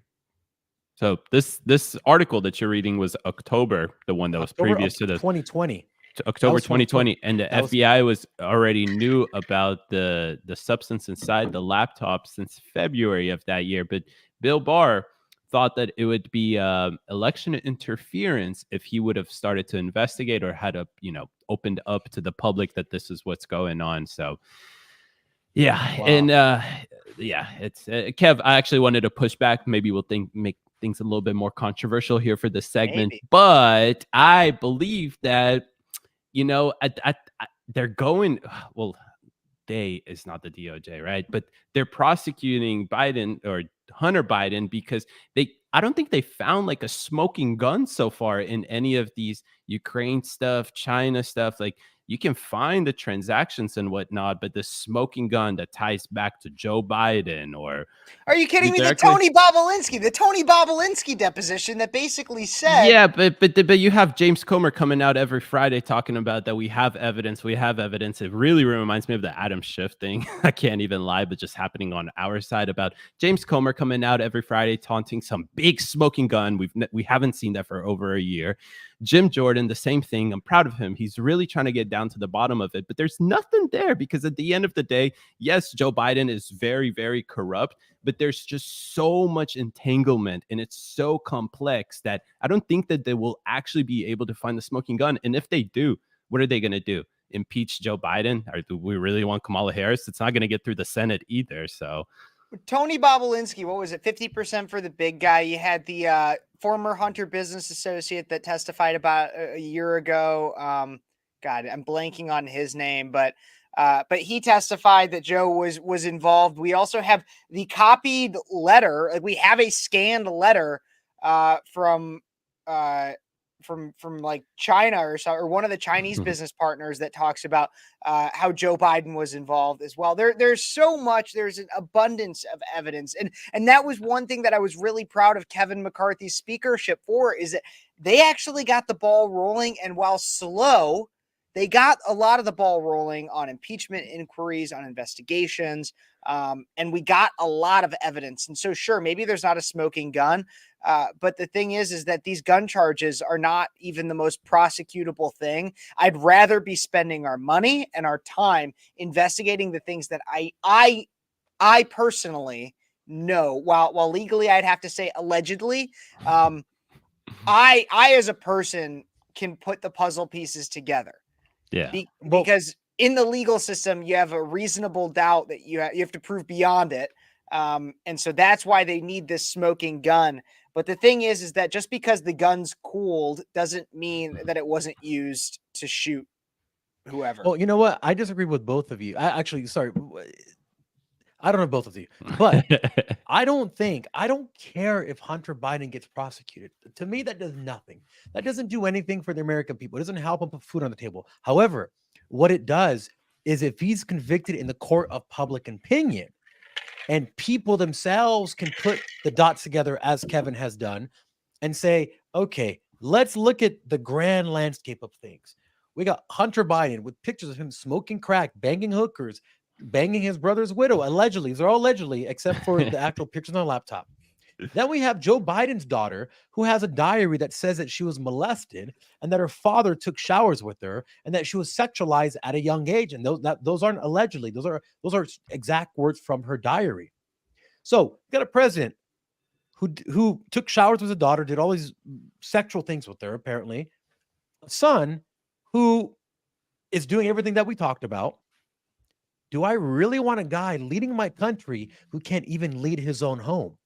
So this article that you're reading was October, the one that was October previous of to the 2020. to October was 2020, and the That was- FBI was already knew about the substance inside the laptop since February of that year. But Bill Barr thought that it would be election interference if he would have started to investigate or had a opened up to the public that this is what's going on. So yeah, Wow. and yeah, it's Kev. I actually wanted to push back. Maybe we'll make things a little bit more controversial here for this segment, Maybe. but I believe that they're going. Well, they is not the DOJ, right? But they're prosecuting Biden or Hunter Biden because I don't think they found like a smoking gun so far in any of these Ukraine stuff, China stuff. Like you can find the transactions and whatnot, but the smoking gun that ties back to Joe Biden or Are you kidding me? The directly- Tony Bobolinsky deposition that basically said, yeah, but you have James Comer coming out every Friday talking about that we have evidence. It really reminds me of the Adam Schiff thing. I can't even lie, but just happening on our side about James Comer coming out every Friday taunting some big smoking gun. We haven't seen that for over a year. Jim Jordan, the same thing. I'm proud of him. He's really trying to get down to the bottom of it, but there's nothing there because at the end of the day, yes, Joe Biden is very, very corrupt, but there's just so much entanglement and it's so complex that I don't think that they will actually be able to find the smoking gun. And if they do, what are they going to do? Impeach Joe Biden? Or do we really want Kamala Harris? It's not going to get through the Senate either. So Tony Bobolinsky, what was it? 50% for the big guy. You had the former Hunter business associate that testified about a year ago. God, I'm blanking on his name, but he testified that Joe was involved. We also have the copied letter. We have a scanned letter from like China or one of the Chinese business partners that talks about how Joe Biden was involved as well. There's so much. There's an abundance of evidence, and that was one thing that I was really proud of Kevin McCarthy's speakership for, is that they actually got the ball rolling, and while slow, they got a lot of the ball rolling on impeachment inquiries, on investigations, and we got a lot of evidence. And so, sure, maybe there's not a smoking gun, but the thing is that these gun charges are not even the most prosecutable thing. I'd rather be spending our money and our time investigating the things that I personally know. While legally, I'd have to say allegedly, I as a person can put the puzzle pieces together. yeah. Because in the legal system, you have a reasonable doubt that you have to prove beyond it. And so that's why they need this smoking gun. But the thing is that just because the gun's cooled doesn't mean that it wasn't used to shoot whoever. Well, you know what? I disagree with both of you. I don't know both of you, but I don't care if Hunter Biden gets prosecuted. To me, that does nothing. That doesn't do anything for the American people. It doesn't help them put food on the table. However, what it does is if he's convicted in the court of public opinion and people themselves can put the dots together as Kevin has done and say, okay, let's look at the grand landscape of things. We got Hunter Biden with pictures of him smoking crack, banging hookers, banging his brother's widow, allegedly. These are all allegedly, except for the actual pictures on the laptop. Then we have Joe Biden's daughter, who has a diary that says that she was molested and that her father took showers with her and that she was sexualized at a young age. And those aren't allegedly; those are exact words from her diary. So you got a president who took showers with his daughter, did all these sexual things with her, apparently. A son who is doing everything that we talked about. Do I really want a guy leading my country who can't even lead his own home?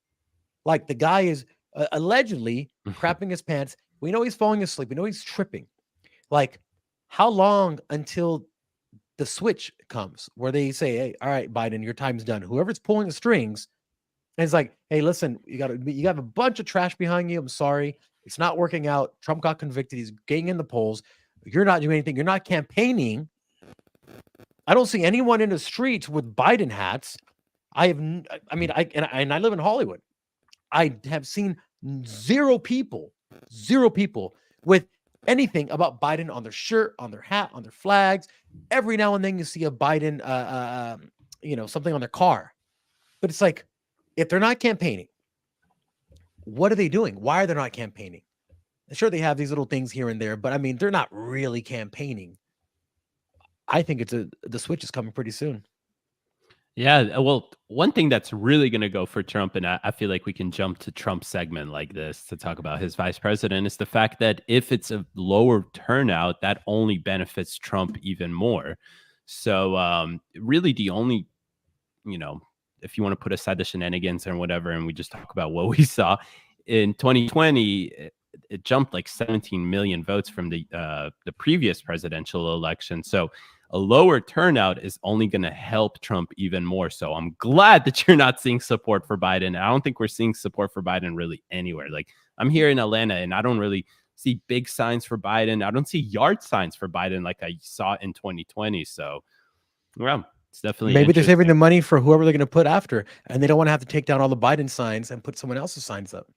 Like the guy is allegedly crapping his pants. We know he's falling asleep. We know he's tripping. Like, how long until the switch comes where they say, hey, all right, Biden, your time's done. Whoever's pulling the strings, and it's like, hey, listen, you have a bunch of trash behind you. I'm sorry. It's not working out. Trump got convicted. He's getting in the polls. You're not doing anything. You're not campaigning. I don't see anyone in the streets with Biden hats. I live in Hollywood. I have seen zero people with anything about Biden on their shirt, on their hat, on their flags. Every now and then you see a Biden, something on their car. But it's like, if they're not campaigning, what are they doing? Why are they not campaigning? Sure, they have these little things here and there, but I mean, they're not really campaigning. I think the switch is coming pretty soon. Yeah, well, one thing that's really going to go for Trump, and I feel like we can jump to Trump's segment like this to talk about his vice president, is the fact that if it's a lower turnout, that only benefits Trump even more. So really the only, if you want to put aside the shenanigans and whatever, and we just talk about what we saw in 2020, it jumped like 17 million votes from the previous presidential election. So a lower turnout is only going to help Trump even more. So I'm glad that you're not seeing support for Biden. I don't think we're seeing support for Biden really anywhere. Like, I'm here in Atlanta and I don't really see big signs for Biden. I don't see yard signs for Biden like I saw in 2020. So, well, it's definitely maybe they're saving the money for whoever they're going to put after, and they don't want to have to take down all the Biden signs and put someone else's signs up.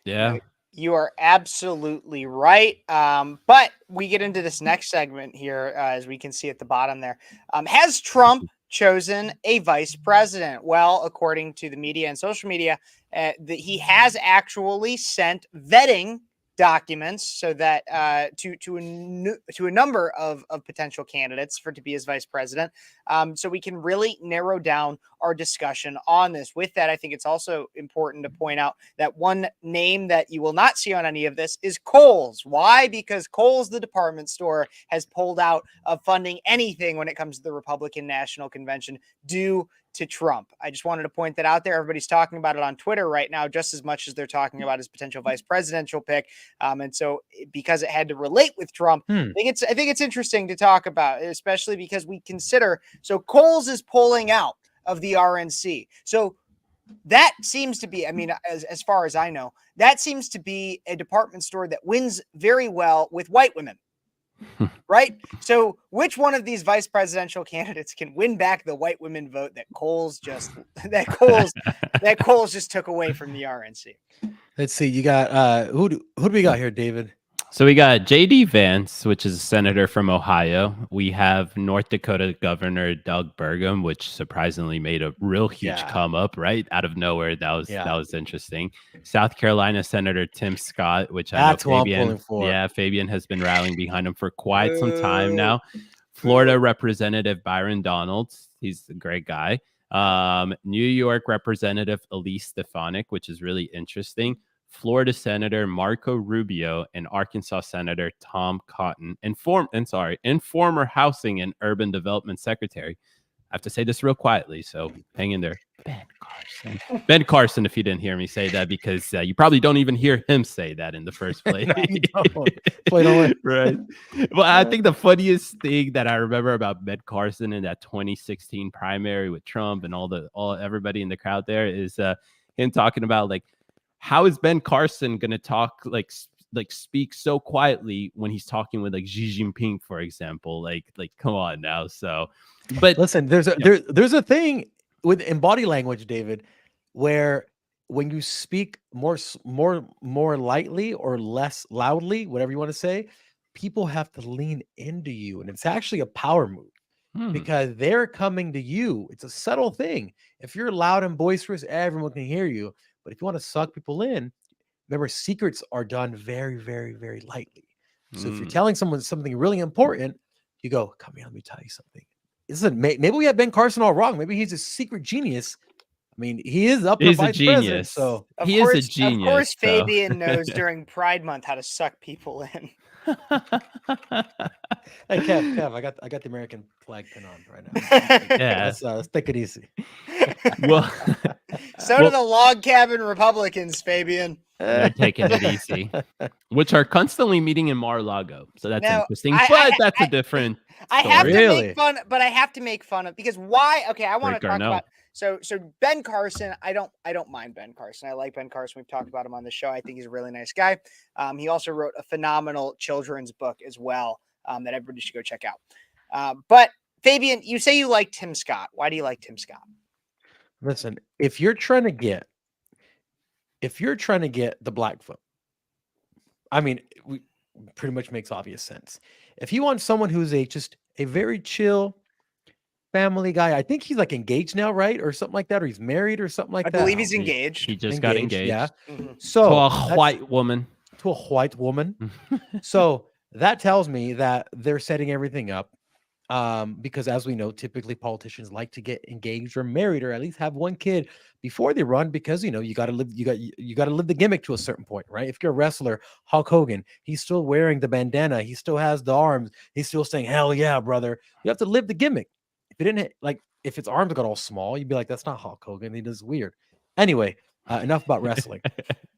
Yeah. You are absolutely right. But we get into this next segment here, as we can see at the bottom there. Has Trump chosen a vice president? Well, according to the media and social media, he has actually sent vetting documents so that to a number of potential candidates to be his vice president, so we can really narrow down our discussion on this. With that, I think it's also important to point out that one name that you will not see on any of this is Kohl's. Why? Because Kohl's, the department store, has pulled out of funding anything when it comes to the Republican National Convention due to Trump. I just wanted to point that out there. Everybody's talking about it on Twitter right now, just as much as they're talking about his potential vice presidential pick. And so because it had to relate with Trump, I think it's interesting to talk about, especially because we consider, so Kohl's is pulling out of the RNC. So that seems to be, I mean, as far as I know, that seems to be a department store that wins very well with white women. Right? So which one of these vice presidential candidates can win back the white women vote that Kohl's just took away from the RNC? Let's see. You got who do we got here, David? So we got J.D. Vance, which is a senator from Ohio. We have North Dakota Governor Doug Burgum, which surprisingly made a real huge come up right out of nowhere. That was interesting. South Carolina Senator Tim Scott, which that's I know Fabian, what I'm pulling for. Yeah, Fabian has been rallying behind him for quite some time now. Florida Representative Byron Donalds, he's a great guy. New York Representative Elise Stefanik, which is really interesting. Florida Senator Marco Rubio, and Arkansas Senator Tom Cotton, and former Housing and Urban Development Secretary. I have to say this real quietly, so hang in there. Ben Carson. Ben Carson, if you didn't hear me say that, because you probably don't even hear him say that in the first place. No, you don't. Right. Well, I think the funniest thing that I remember about Ben Carson in that 2016 primary with Trump and everybody in the crowd there is him talking about, like, how is Ben Carson going to talk, like speak so quietly when he's talking with like Xi Jinping, for example? Like come on now. So, but listen, there's a thing in body language, David, where when you speak more lightly or less loudly, whatever you want to say, people have to lean into you, and it's actually a power move because they're coming to you. It's a subtle thing. If you're loud and boisterous, everyone can hear you. But if you want to suck people in, remember, secrets are done very, very, very lightly. So if you're telling someone something really important, you go, come here, let me tell you something. Listen, maybe we have Ben Carson all wrong. Maybe he's a secret genius. I mean, he is up to vice president. So he is a genius. Of course, Fabian knows during Pride Month how to suck people in. Hey, Kev, I got the American flag pin on right now. Yeah, let's take it easy. Well, do the log cabin Republicans, Fabian. They're taking it easy, which are constantly meeting in Mar-a-Lago. So that's interesting. That's a different I have to Really? make fun, but I have to make fun of because why? Okay, I want to Rick talk Garnell. about so Ben Carson. I don't mind Ben Carson. I like Ben Carson. We've talked about him on the show. I think he's a really nice guy. He also wrote a phenomenal children's book as well that everybody should go check out. But Fabian, you say you like Tim Scott. Why do you like Tim Scott? Listen, if you're trying to get the black vote, I mean, we pretty much makes obvious sense. If you want someone who's just a very chill family guy, I think he's like engaged now, right? Or something like that, or he's married or something like I that. believe he's He engaged. just got engaged. Yeah. Mhm. So To a that's- white woman. to a white woman. So that tells me that they're setting everything up. Because as we know, typically politicians like to get engaged or married or at least have one kid before they run, because you got to live, you got to live the gimmick to a certain point, right? If you're a wrestler, Hulk Hogan, he's still wearing the bandana, he still has the arms, he's still saying, "Hell yeah, brother." You have to live the gimmick. If it didn't if his arms got all small, you'd be like, "That's not Hulk Hogan. He does weird." Anyway, enough about wrestling.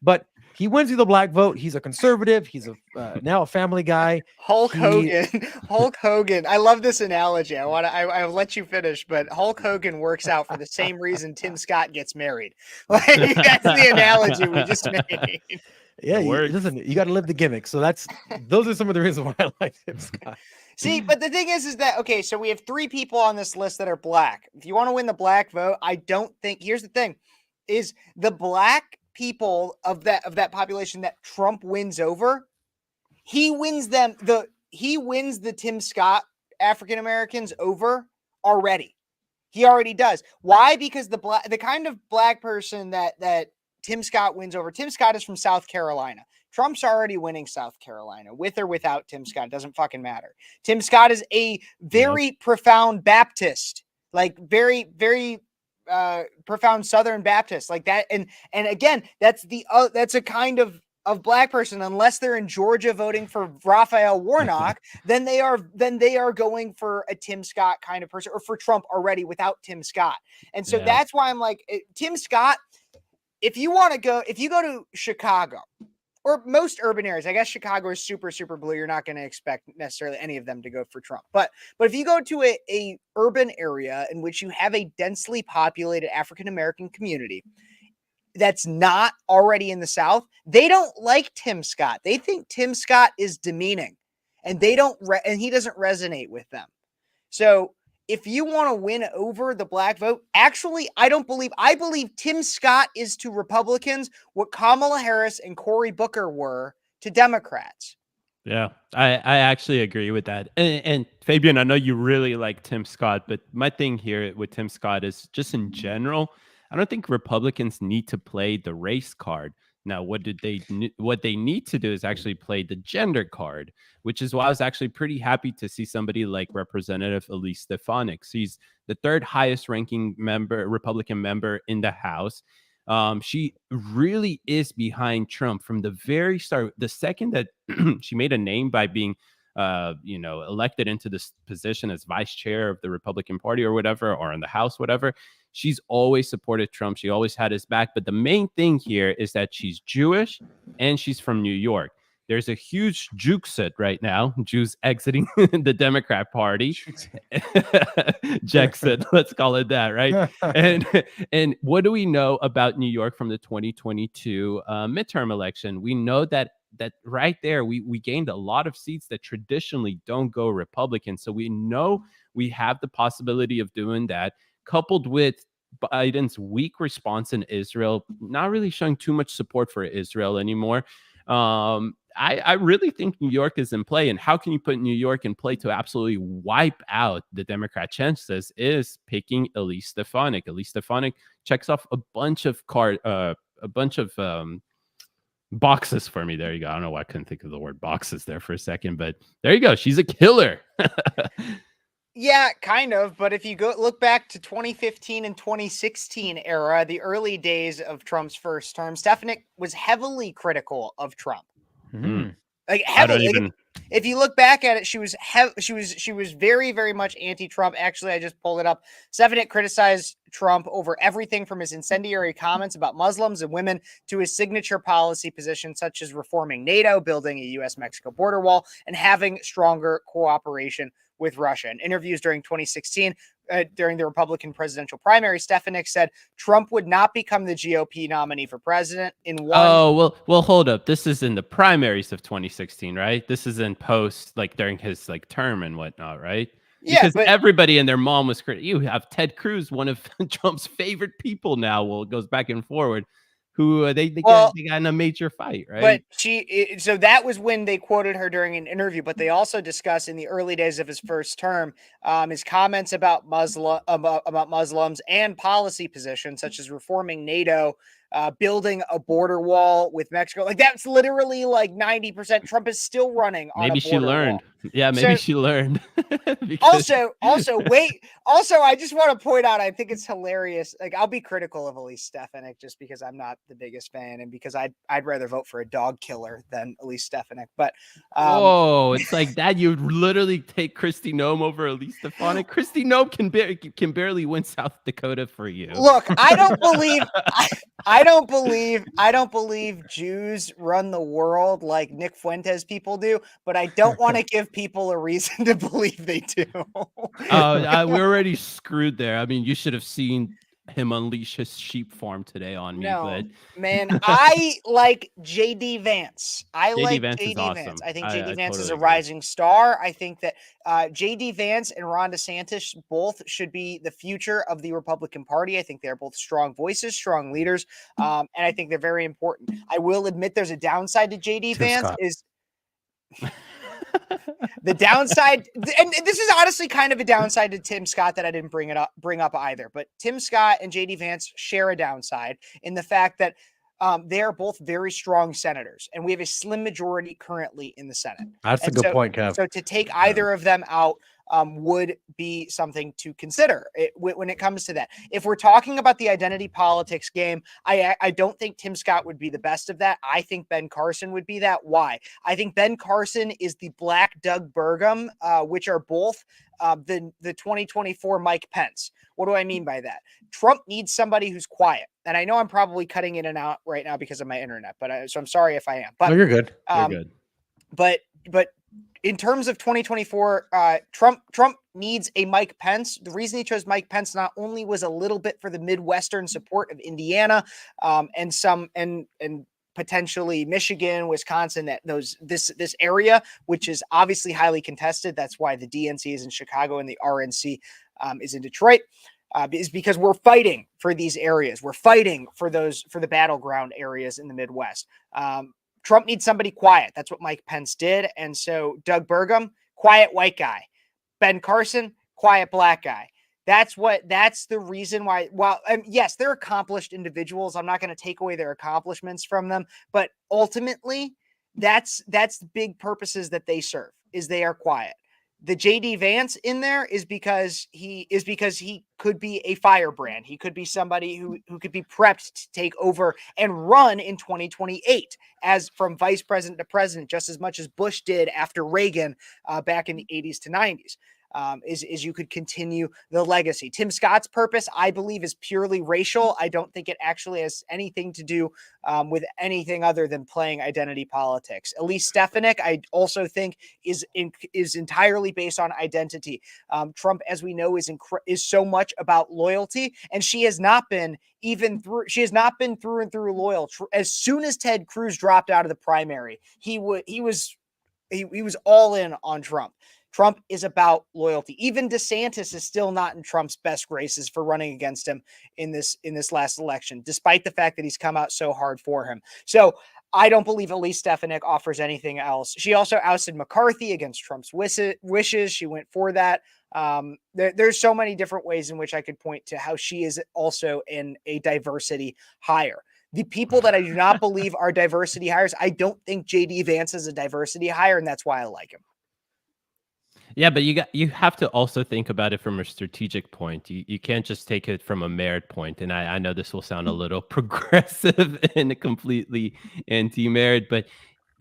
But he wins you the black vote. He's a conservative. He's now a family guy. Hulk He- Hogan. Hulk Hogan. I love this analogy. I'll let you finish, but Hulk Hogan works out for the same reason Tim Scott gets married. Like that's the analogy we just made. Yeah, It works. listen, you got to live the gimmick. So those are some of the reasons why I like Tim Scott. See, but the thing is that okay, so we have 3 people on this list that are black. If you want to win the black vote, I don't think here's the thing is the black people of that population that Trump wins over, he wins the Tim Scott African Americans over already. He already does. Why? Because the kind of black person that Tim Scott wins over. Tim Scott is from South Carolina. Trump's already winning South Carolina with or without Tim Scott. It doesn't fucking matter. Tim Scott is a very profound Baptist, like very, very profound Southern Baptist like that. And again, that's a kind of black person, unless they're in Georgia voting for Raphael Warnock, then they are going for a Tim Scott kind of person, or for Trump already without Tim Scott. And so that's why I'm like, Tim Scott, if you go to Chicago or most urban areas, I guess Chicago is super, super blue. You're not going to expect necessarily any of them to go for Trump. But if you go to a urban area in which you have a densely populated African-American community that's not already in the South, they don't like Tim Scott. They think Tim Scott is demeaning, and and he doesn't resonate with them. So if you want to win over the black vote, actually, I believe Tim Scott is to Republicans what Kamala Harris and Cory Booker were to Democrats. Yeah, I actually agree with that. And Fabian, I know you really like Tim Scott, but my thing here with Tim Scott is just in general, I don't think Republicans need to play the race card. Now, what they need to do is actually play the gender card, which is why I was actually pretty happy to see somebody like Representative Elise Stefanik. She's the 3rd highest ranking Republican member in the House. She really is behind Trump from the very start. The second that she made a name by being elected into this position as vice chair of the Republican Party or whatever, or in the House, whatever, she's always supported Trump. She always had his back. But the main thing here is that she's Jewish and she's from New York. There's a huge Juksit right now, Jews exiting the Democrat Party. Jexit, let's call it that, right? And what do we know about New York from the 2022 midterm election? We know that right there, we gained a lot of seats that traditionally don't go Republican. So we know we have the possibility of doing that, coupled with Biden's weak response in Israel, not really showing too much support for Israel anymore. I really think New York is in play. And how can you put New York in play to absolutely wipe out the Democrat chances is picking Elise Stefanik. Elise Stefanik checks off a bunch of boxes for me. There you go. I don't know why I couldn't think of the word boxes there for a second, but there you go. She's a killer. Yeah, kind of. But if you look back to 2015 and 2016 era, the early days of Trump's first term, Stefanik was heavily critical of Trump. Mhm. Like I don't heavily. even. If you look back at it, she was very, very much anti-Trump. Actually, I just pulled it up. Stefanik criticized Trump over everything from his incendiary comments about Muslims and women to his signature policy positions, such as reforming NATO, building a U.S.-Mexico border wall, and having stronger cooperation with Russia. In interviews during 2016, during the Republican presidential primary, Stefanik said Trump would not become the GOP nominee for president in one. Oh, well, hold up. This is in the primaries of 2016, right? This is in post, like during his like term and whatnot, right? Yeah, Because but everybody and their mom was crazy. You have Ted Cruz, one of Trump's favorite people now. Well, it goes back and forward. Who they got in a major fight, right? But so that was when they quoted her during an interview. But they also discussed in the early days of his first term, his comments about Muslims and policy positions such as reforming NATO, building a border wall with Mexico. Like that's literally like 90%. Trump is still running on Maybe a she border learned. wall. Yeah, maybe So- she learned. Because- Also, I just want to point out, I think it's hilarious. Like, I'll be critical of Elise Stefanik just because I'm not the biggest fan and because I'd rather vote for a dog killer than Elise Stefanik. But whoa, it's like that. You literally take Kristi Noem over Elise Stefanik. Kristi Noem can barely win South Dakota for you. look, I don't believe Jews run the world like Nick Fuentes people do, but I don't want to give people a reason to believe they do. We're already screwed there. I mean, you should have seen him unleash his sheep farm today on me. No, But man, I like JD Vance. JD Vance is JD awesome. Vance. I think I JD Vance is totally a agree. rising star. I think that JD Vance and Ron DeSantis both should be the future of the Republican Party. I think they're both strong voices, strong leaders, and I think they're very important. I will admit there's a downside to JD Tim Vance Scott. is the downside, and this is honestly kind of a downside to Tim Scott that I didn't bring up either. But Tim Scott and JD Vance share a downside in the fact that they are both very strong senators, and we have a slim majority currently in the Senate. That's a And good point, Kev. So to take either of them out would be something to consider when it comes to that. If we're talking about the identity politics game, I don't think Tim Scott would be the best of that. I think Ben Carson would be that. Why? I think Ben Carson is the black Doug Burgum, which are both the 2024 Mike Pence. What do I mean by that? Trump needs somebody who's quiet. And I know I'm probably cutting in and out right now because of my internet, but so I'm sorry if I am. But No, you're good. You're good. But in terms of 2024, Trump needs a Mike Pence. The reason he chose Mike Pence not only was a little bit for the Midwestern support of Indiana, and potentially Michigan, Wisconsin, this area, which is obviously highly contested. That's why the DNC is in Chicago and the RNC is in Detroit. Is because we're fighting for these areas. We're fighting for the battleground areas in the Midwest. Trump needs somebody quiet. That's what Mike Pence did. And so Doug Burgum, quiet white guy. Ben Carson, quiet black guy. That's the reason why. Well, yes, they're accomplished individuals. I'm not going to take away their accomplishments from them, but ultimately, that's the big purposes that they serve. Is they are quiet. The JD Vance in there is because he could be a firebrand. He could be somebody who could be prepped to take over and run in 2028 as from vice president to president, just as much as Bush did after Reagan back in the 80s to 90s. Is you could continue the legacy. Tim Scott's purpose, I believe, is purely racial. I don't think it actually has anything to do with anything other than playing identity politics. Elise Stefanik, I also think, is entirely based on identity. Trump, as we know, is so much about loyalty, and she has not been through and through loyal. As soon as Ted Cruz dropped out of the primary, he was all in on Trump. Trump is about loyalty. Even DeSantis is still not in Trump's best graces for running against him in this last election, despite the fact that he's come out so hard for him. So I don't believe Elise Stefanik offers anything else. She also ousted McCarthy against Trump's wishes. She went for that. There's so many different ways in which I could point to how she is also in a diversity hire. The people that I do not believe are diversity hires, I don't think JD Vance is a diversity hire, and that's why I like him. Yeah, but you have to also think about it from a strategic point. You can't just take it from a merit point. And I know this will sound a little progressive and completely anti-merit, but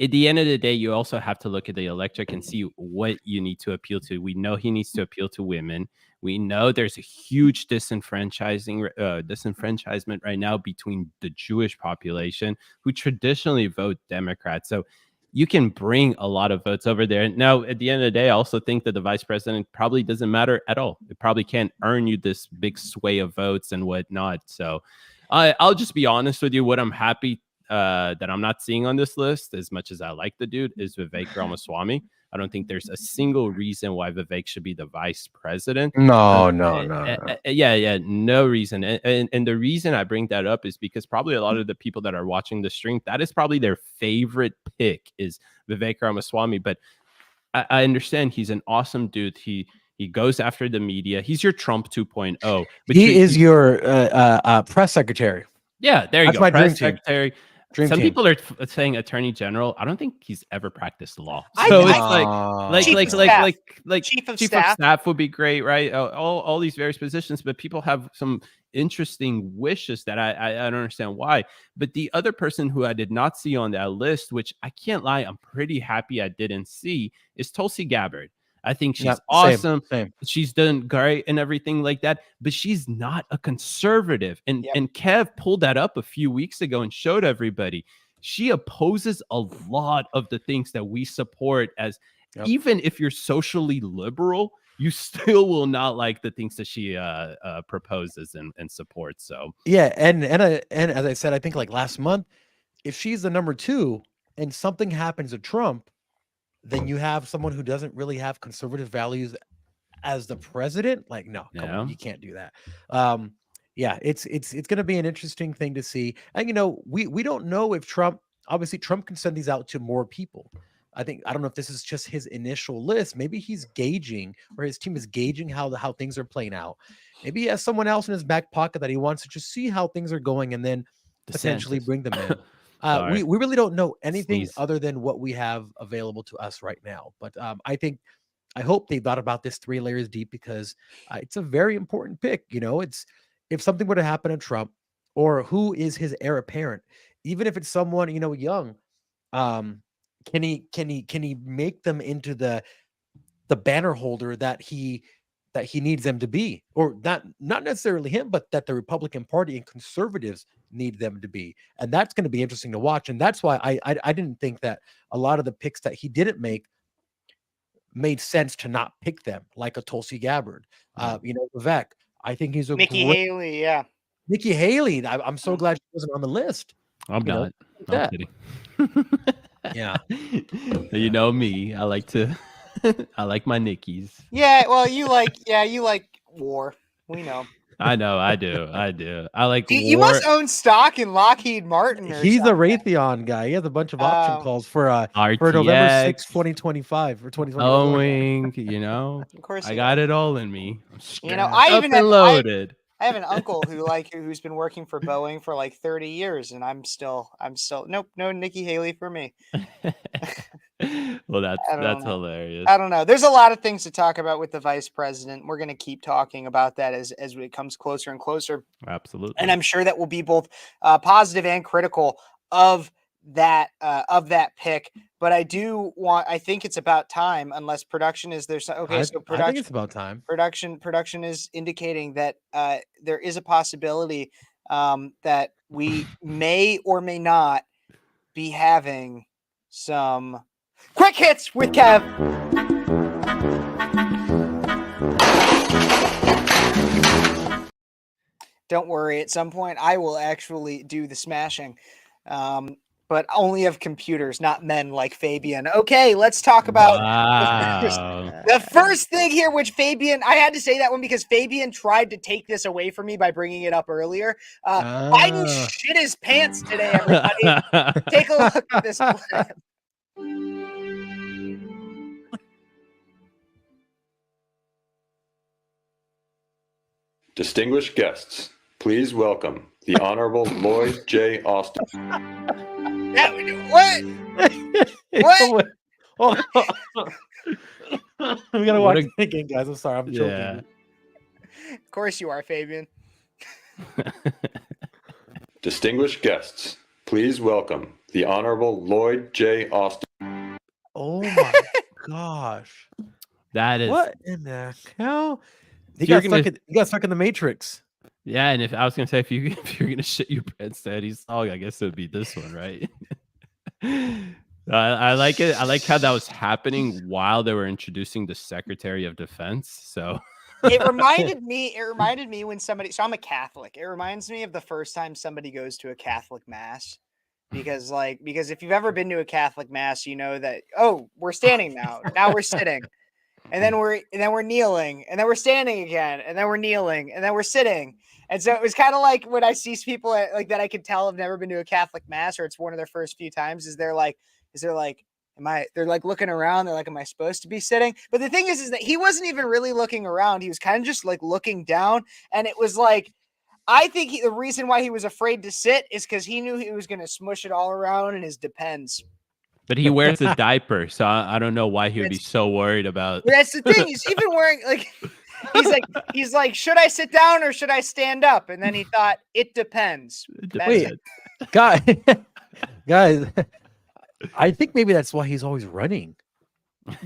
at the end of the day, you also have to look at the electorate and see what you need to appeal to. We know he needs to appeal to women. We know there's a huge disenfranchisement right now between the Jewish population who traditionally vote Democrat. So you can bring a lot of votes over there. Now, at the end of the day, I also think that the vice president probably doesn't matter at all. It probably can't earn you this big sway of votes and whatnot. So I'll just be honest with you. What I'm happy that I'm not seeing on this list, as much as I like the dude, is Vivek Ramaswamy. I don't think there's a single reason why Vivek should be the vice president. No. Yeah, no reason. And the reason I bring that up is because probably a lot of the people that are watching the stream, that is probably their favorite pick is Vivek Ramaswamy. But I understand he's an awesome dude. He goes after the media. He's your Trump 2.0. But He is your press secretary. Yeah, there you That's go. my Press dream team. secretary. Dream Some team. people are saying attorney general. I don't think he's ever practiced law. I- So I- it's Chief of staff. like Chief of chief staff. of staff would be great, right? All these various positions, but people have some interesting wishes that I don't understand why. But the other person who I did not see on that list, which I can't lie, I'm pretty happy I didn't see, is Tulsi Gabbard. I think she's awesome. Same. She's done great and everything like that, but she's not a conservative. And Kev pulled that up a few weeks ago and showed everybody. She opposes a lot of the things that we support as even if you're socially liberal, you still will not like the things that she proposes and supports. So Yeah, and as I said, I think like last month, if she's the number 2 and something happens to Trump, then you have someone who doesn't really have conservative values as the president. Like, no, come on, you can't do that. Yeah, it's going to be an interesting thing to see. And we don't know if Trump can send these out to more people. I don't know if this is just his initial list. Maybe he's gauging, or his team is gauging how things are playing out. Maybe he has someone else in his back pocket that he wants to just see how things are going and then potentially bring them in. We really don't know anything other than what we have available to us right now. But I hope they thought about this 3 layers deep, because it's a very important pick. It's, if something were to happen to Trump, or who is his heir apparent, even if it's someone young, can he make them into the banner holder that he needs them to be, or not necessarily him, but that the Republican Party and conservatives need them to be. And that's going to be interesting to watch. And that's why I didn't think that a lot of the picks that he didn't make made sense to not pick them, like a Tulsi Gabbard, Vivek. I think he's a Nikki Haley, yeah. Nikki Haley. I'm so glad she wasn't on the list. I'm not. I'm kidding. Yeah. You know me. I like to I like my Nickies. Yeah, well, you like war. We know. I know, I do. I like You war. must own stock in Lockheed Martin. Or He's something. a Raytheon guy. He has a bunch of option calls for November RTX. 6, 2025 or 2024. Boeing, Of course, I got it all in me. I even have loaded. I have an uncle who's been working for Boeing for like 30 years, and I'm still nope, no Nikki Haley for me. Well, that's hilarious. I don't know. There's a lot of things to talk about with the vice president. We're going to keep talking about that as it comes closer and closer. Absolutely. And I'm sure that will be both positive and critical of that pick. But I think it's about time, unless production is there. So production, I think it's about time. Production is indicating that there is a possibility that we may or may not be having some quick hits with Kev. Don't worry, at some point I will actually do the smashing. But only of computers, not men like Fabian. Okay, let's talk about the first thing here, which Fabian, I had to say that one because Fabian tried to take this away from me by bringing it up earlier. Biden shit his pants today, everybody. Take a look at this clip. Distinguished guests, please welcome the Honorable Lloyd J. Austin. What? What? We gotta watch it again, guys. I'm sorry, I'm joking. Yeah. Of course you are, Fabian. Distinguished guests, please welcome the Honorable Lloyd J. Austin. Oh my gosh. That is What in the hell? He So got stuck in the Matrix. Yeah, and if I was gonna say if you're gonna shit your pants to Eddie's song, I guess it would be this one, right? I like it. I like how that was happening while they were introducing the Secretary of Defense. So It reminded me when somebody, so I'm a Catholic. It reminds me of the first time somebody goes to a Catholic mass because if you've ever been to a Catholic mass, you know that, oh, we're standing now. Now we're sitting. And then we're kneeling, and then we're standing again, and then we're kneeling, and then we're sitting. And so it was kind of like when I see people like that I can tell have never been to a Catholic mass, or it's one of their first few times, they're like, they're like looking around, they're like, am I supposed to be sitting? But the thing is that he wasn't even really looking around. He was kind of just like looking down. And it was like, I think the reason why he was afraid to sit is because he knew he was going to smush it all around in his Depends. but he wears a diaper, so I don't know why he would be so worried about. That's the thing. He's even wearing he's like, should I sit down or should I stand up? And then he thought, it depends. Wait, guys, I think maybe that's why he's always running,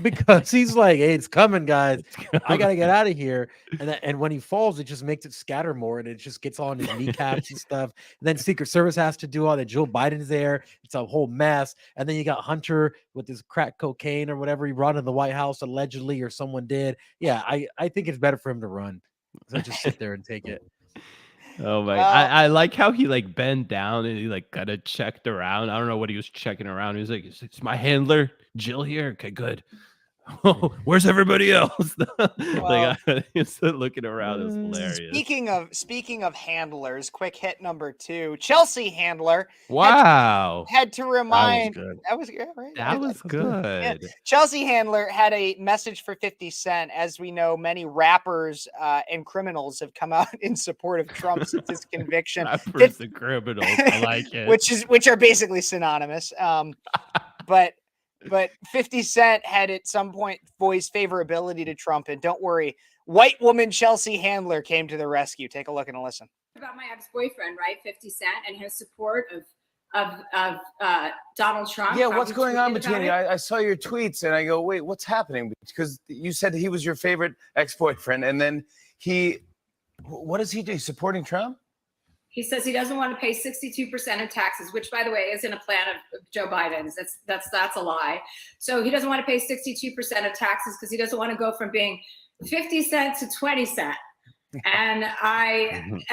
because he's like, hey, it's coming, guys. I gotta get out of here. And when he falls, it just makes it scatter more, and it just gets on his kneecaps and stuff. And then Secret Service has to do all that. Joe Biden's there. It's a whole mess. And then you got Hunter with his crack cocaine or whatever he brought in the White House allegedly, or someone did. Yeah, I think it's better for him to run. So just sit there and take it. Oh my! I like how he like bent down and he like kind of checked around. I don't know what he was checking around. He was like, "It's my handler, Jill here. Okay, good. Oh, where's everybody else?" Like he's looking around. It's hilarious. Speaking of handlers, quick hit number 2. Chelsea Handler. Wow. Had to remind that was good. right? That was good. Yeah. Chelsea Handler had a message for 50 Cent. As we know, many rappers and criminals have come out in support of Trump since his conviction. Rappers and criminals. I like it. Which are basically synonymous. But 50 Cent had at some point voiced favorability to Trump. And don't worry, white woman Chelsea Handler came to the rescue. Take a look and a listen. About my ex-boyfriend, right? 50 Cent and his support of Donald Trump. Yeah, what's going on between you? I saw your tweets and I go, wait, what's happening? Because you said he was your favorite ex-boyfriend. And then what does he do? Supporting Trump? He says he doesn't want to pay 62% of taxes, which, by the way, isn't a plan of Joe Biden's. That's a lie. So he doesn't want to pay 62% of taxes because he doesn't want to go from being 50 cents to 20 cents. And I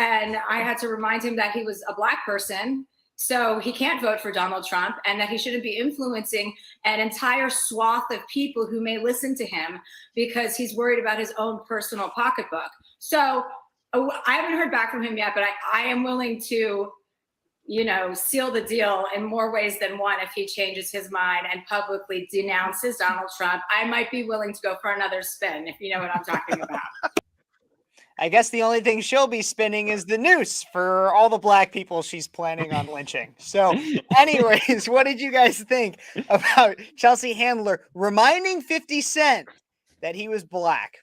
had to remind him that he was a Black person, so he can't vote for Donald Trump, and that he shouldn't be influencing an entire swath of people who may listen to him because he's worried about his own personal pocketbook. So I haven't heard back from him yet, but I am willing to, seal the deal in more ways than one if he changes his mind and publicly denounces Donald Trump. I might be willing to go for another spin, if you know what I'm talking about. I guess the only thing she'll be spinning is the noose for all the Black people she's planning on lynching. So anyways, what did you guys think about Chelsea Handler reminding 50 Cent that he was Black?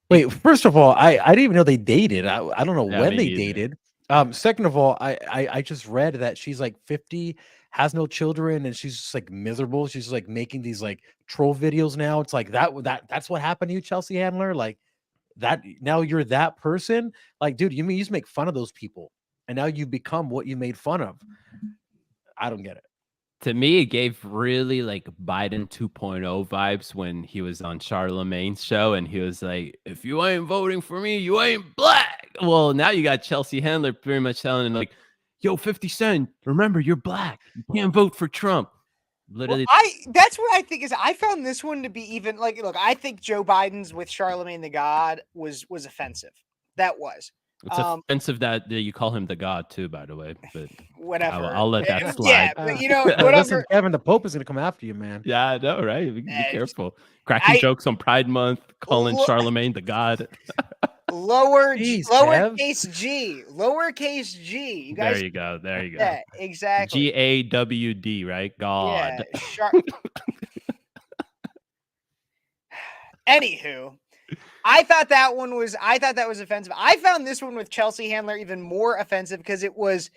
Wait, first of all, I didn't even know they dated. I don't know when they dated. Second of all, I just read that she's like 50, has no children, and she's just like miserable. She's like making these like troll videos now. It's like that's what happened to you, Chelsea Handler. Like that now you're that person. Like, dude, you used to make fun of those people, and now you become what you made fun of. I don't get it. To me, it gave really like Biden 2.0 vibes when he was on Charlemagne's show and he was like, if you ain't voting for me, you ain't Black. Well, now you got Chelsea Handler pretty much telling him like, yo, 50 Cent, remember, you're Black. You can't vote for Trump. Literally. Well, that's what I think is, I found this one to be even like, look, I think Joe Biden's with Charlemagne the God was offensive. That was. It's offensive that you call him the God too, by the way. But whatever, I'll let that slide. Yeah, but whatever. Listen, Kevin, the Pope is going to come after you, man. Yeah, I know, right? Be careful. Cracking jokes on Pride Month, calling Charlemagne the God. Lowercase G. You guys. There you go. Yeah, exactly. GAWD, right? God. Yeah, Anywho. I thought that was offensive. I found this one with Chelsea Handler even more offensive because it was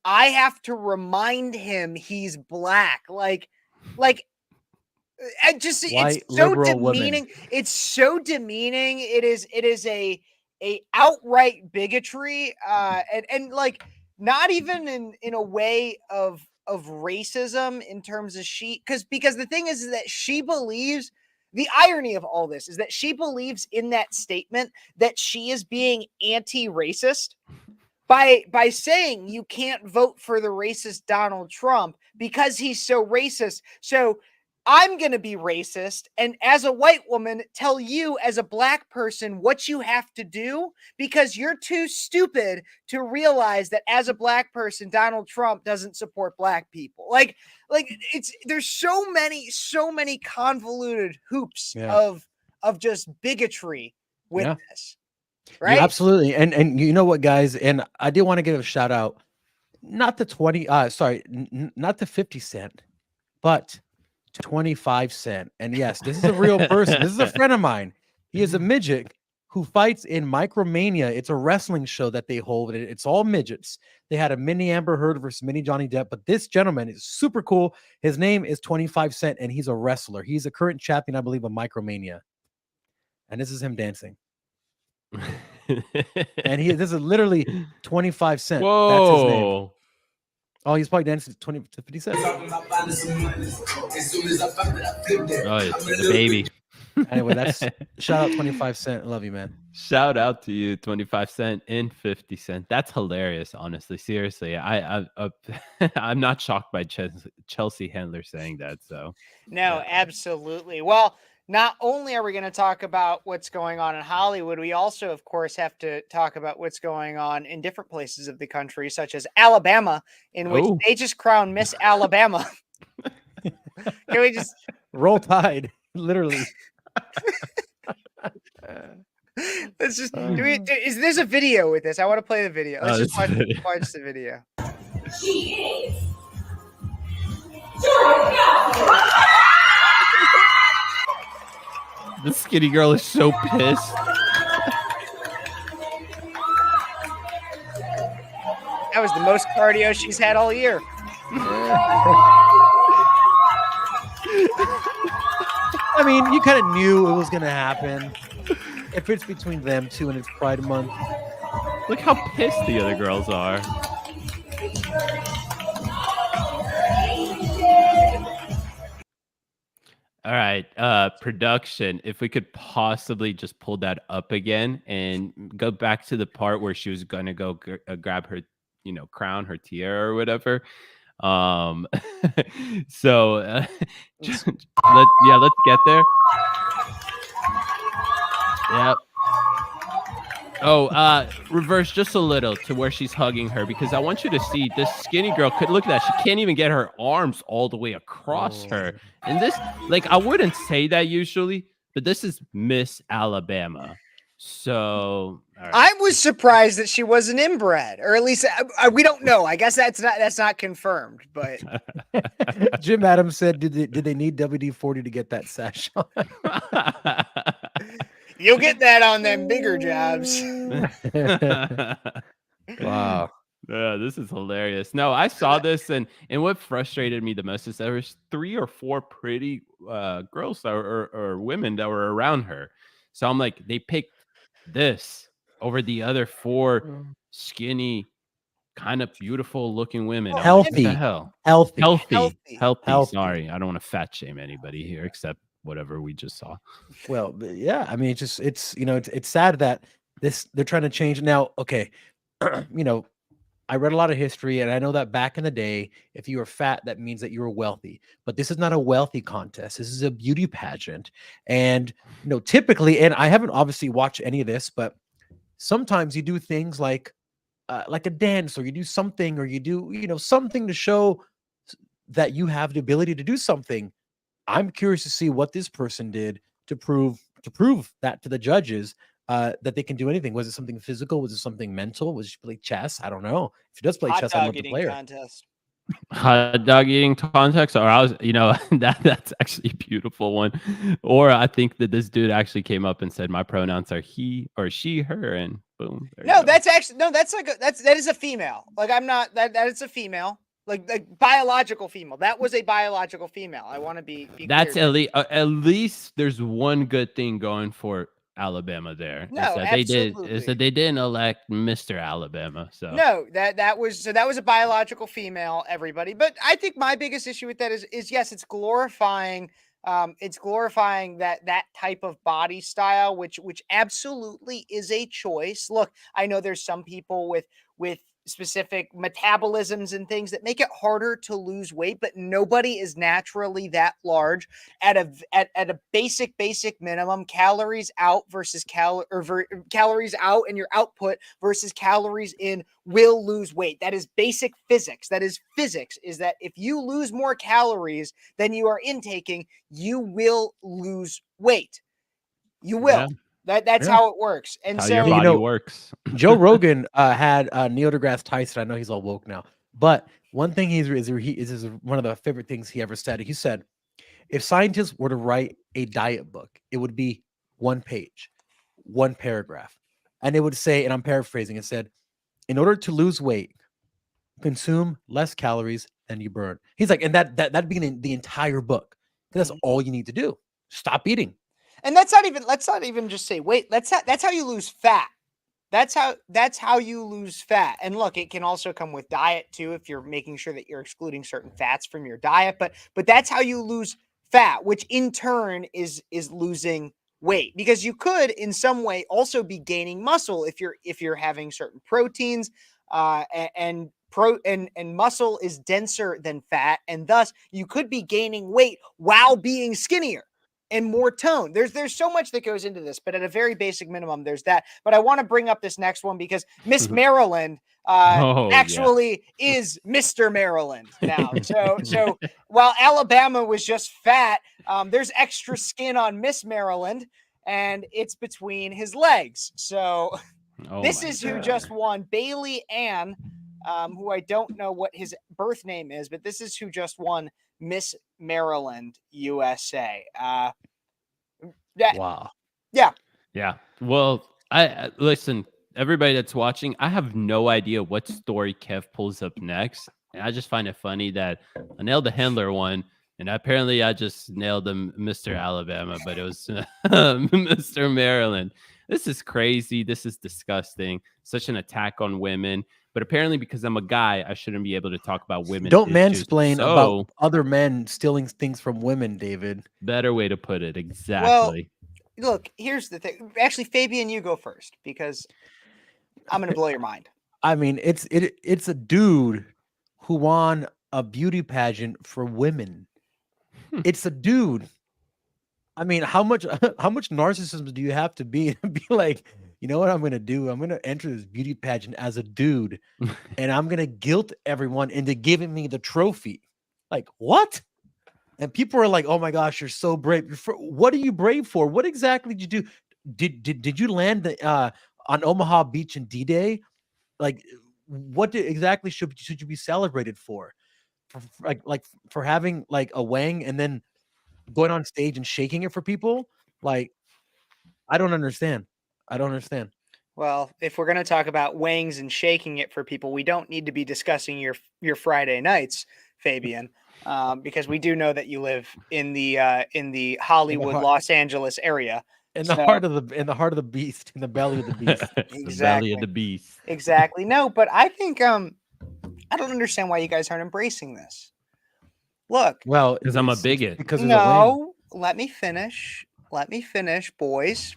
I have to remind him he's Black. Like it's so demeaning. Women. It's so demeaning. It is a outright bigotry and like not even in a way of of racism in terms of because the thing is that she believes, the irony of all this is that she believes in that statement that she is being anti-racist by saying you can't vote for the racist Donald Trump because he's so racist. So I'm going to be racist, and as a white woman, tell you as a black person what you have to do because you're too stupid to realize that as a black person, Donald Trump doesn't support black people. Like there's so many convoluted hoops of just bigotry with this. Right? Yeah, absolutely. And you know what, guys, and I did want to give a shout out, not to 50 Cent, but 25 Cent. And yes, this is a real person. This is a friend of mine. He is a midget who fights in Micromania. It's a wrestling show that they hold. It's all midgets. They had a mini Amber Heard versus mini Johnny Depp, but this gentleman is super cool. His name is 25 Cent, and he's a wrestler. He's a current champion, I believe, of Micromania. And this is him dancing. And this is literally 25 Cent. Whoa. That's his name. Oh, he's probably dancing to 50 Cent. Oh, it's the baby. Anyway, that's shout out 25 Cent. I love you, man. Shout out to you, 25 Cent and 50 Cent. That's hilarious, honestly. Seriously, I'm not shocked by Chelsea Handler saying that. So no, absolutely. Well, not only are we going to talk about what's going on in Hollywood, we also, of course, have to talk about what's going on in different places of the country, such as Alabama, in which they just crowned Miss Alabama. Can we just roll Tide? Literally. Let's just there's a video with this. I want to play the video. Let's just watch the video. She is. The skinny girl is so pissed. That was the most cardio she's had all year. I mean, you kind of knew it was going to happen. If it's between them two and it's Pride Month. Look how pissed the other girls are. All right, production. If we could possibly just pull that up again and go back to the part where she was gonna go grab her, crown, her tiara or whatever. So let's get there. Yep. Oh, reverse just a little to where she's hugging her, because I want you to see this skinny girl. Could look at that. She can't even get her arms all the way across her. And this, I wouldn't say that usually, but this is Miss Alabama. So right. I was surprised that she wasn't inbred, or at least we don't know. I guess that's not confirmed. But Jim Adams said, "Did they need WD-40 to get that sash on?" You'll get that on them bigger jobs. Wow. This is hilarious. No, I saw this, and what frustrated me the most is there was 3 or 4 pretty girls or women that were around her. So I'm like, they picked this over the other 4 skinny, kind of beautiful looking women. Healthy. What the hell? Healthy. Sorry, I don't want to fat shame anybody here except whatever we just saw. Well, yeah, I mean, it's sad that they're trying to change now. Okay, I read a lot of history, and I know that back in the day, if you were fat, that means that you were wealthy. But this is not a wealthy contest. This is a beauty pageant, and typically, and I haven't obviously watched any of this, but sometimes you do things like a dance, or you do something, or you do something to show that you have the ability to do something. I'm curious to see what this person did to prove that to the judges that they can do anything. Was it something physical? Was it something mental? Was she play chess? I don't know. If she does play chess, I'd love to play her. Contest. Hot dog eating contest, or I was, that's actually a beautiful one. Or I think that this dude actually came up and said, "My pronouns are he or she, her," and boom. That is a female. I'm not that is a female. Like biological female. That was a biological female. I want to be that's clear. at least there's one good thing going for Alabama there. No, is that they did absolutely. is that they didn't elect Mr. Alabama. So No, that was a biological female, everybody. But I think my biggest issue with that is yes, it's glorifying that type of body style, which absolutely is a choice. Look, I know there's some people with specific metabolisms and things that make it harder to lose weight, but nobody is naturally that large. At a basic minimum, calories out versus calories out and your output versus calories in will lose weight. That is basic physics. That is physics, is that if you lose more calories than you are intaking, you will lose weight. You will. Yeah. That's Yeah. how it works. And how so your You body know, works. Joe Rogan had Neil deGrasse Tyson. I know he's all woke now, but one thing is one of the favorite things he ever said. He said, if scientists were to write a diet book, it would be one page, one paragraph, and it would say, and I'm paraphrasing, it said, in order to lose weight, consume less calories than you burn. He's like, and that'd be the entire book. That's all you need to do. Stop eating. And let's not even just say weight. That's how you lose fat. That's how you lose fat. And look, it can also come with diet too, if you're making sure that you're excluding certain fats from your diet. But that's how you lose fat, which in turn is losing weight, because you could in some way also be gaining muscle if you're having certain proteins, and muscle is denser than fat, and thus you could be gaining weight while being skinnier and more tone. There's so much that goes into this, but at a very basic minimum, there's that. But I want to bring up this next one because Miss Maryland actually is Mr. Maryland now. So while Alabama was just fat, there's extra skin on Miss Maryland, and it's between his legs. So this is who just won. Bailey Ann, who I don't know what his birth name is, but this is who just won Miss Maryland USA. Wow. Yeah. Yeah. Well, I listen, everybody that's watching, I have no idea what story Kev pulls up next. And I just find it funny that I nailed the handler one, and apparently I just nailed him, Mr. Alabama, but it was Mr. Maryland. This is crazy. This is disgusting. Such an attack on women. But apparently, because I'm a guy, I shouldn't be able to talk about women. Don't issues. mansplain So, about other men stealing things from women, David. Better way to put it. Exactly. Well, look, here's the thing. Actually, Fabian, you go first because I'm going to blow your mind. I mean, it's a dude who won a beauty pageant for women. It's a dude. I mean, how much narcissism do you have to be like, you know what I'm going to do? I'm going to enter this beauty pageant as a dude, and I'm going to guilt everyone into giving me the trophy. Like, what? And people are like, oh my gosh, you're so brave. What are you brave for? What exactly did you do? Did you land on Omaha Beach in D-Day? Like, what exactly should you be celebrated for? For having like a wang and then going on stage and shaking it for people? Like, I don't understand. Well, if we're going to talk about wangs and shaking it for people, we don't need to be discussing your Friday nights, Fabian, because we do know that you live in the Hollywood, Los Angeles area. In the heart of the beast, in the belly of the beast. Exactly. The belly of the beast. Exactly. No, but I think I don't understand why you guys aren't embracing this. Look, well, because I'm a bigot. Because no, let me finish. Let me finish, boys.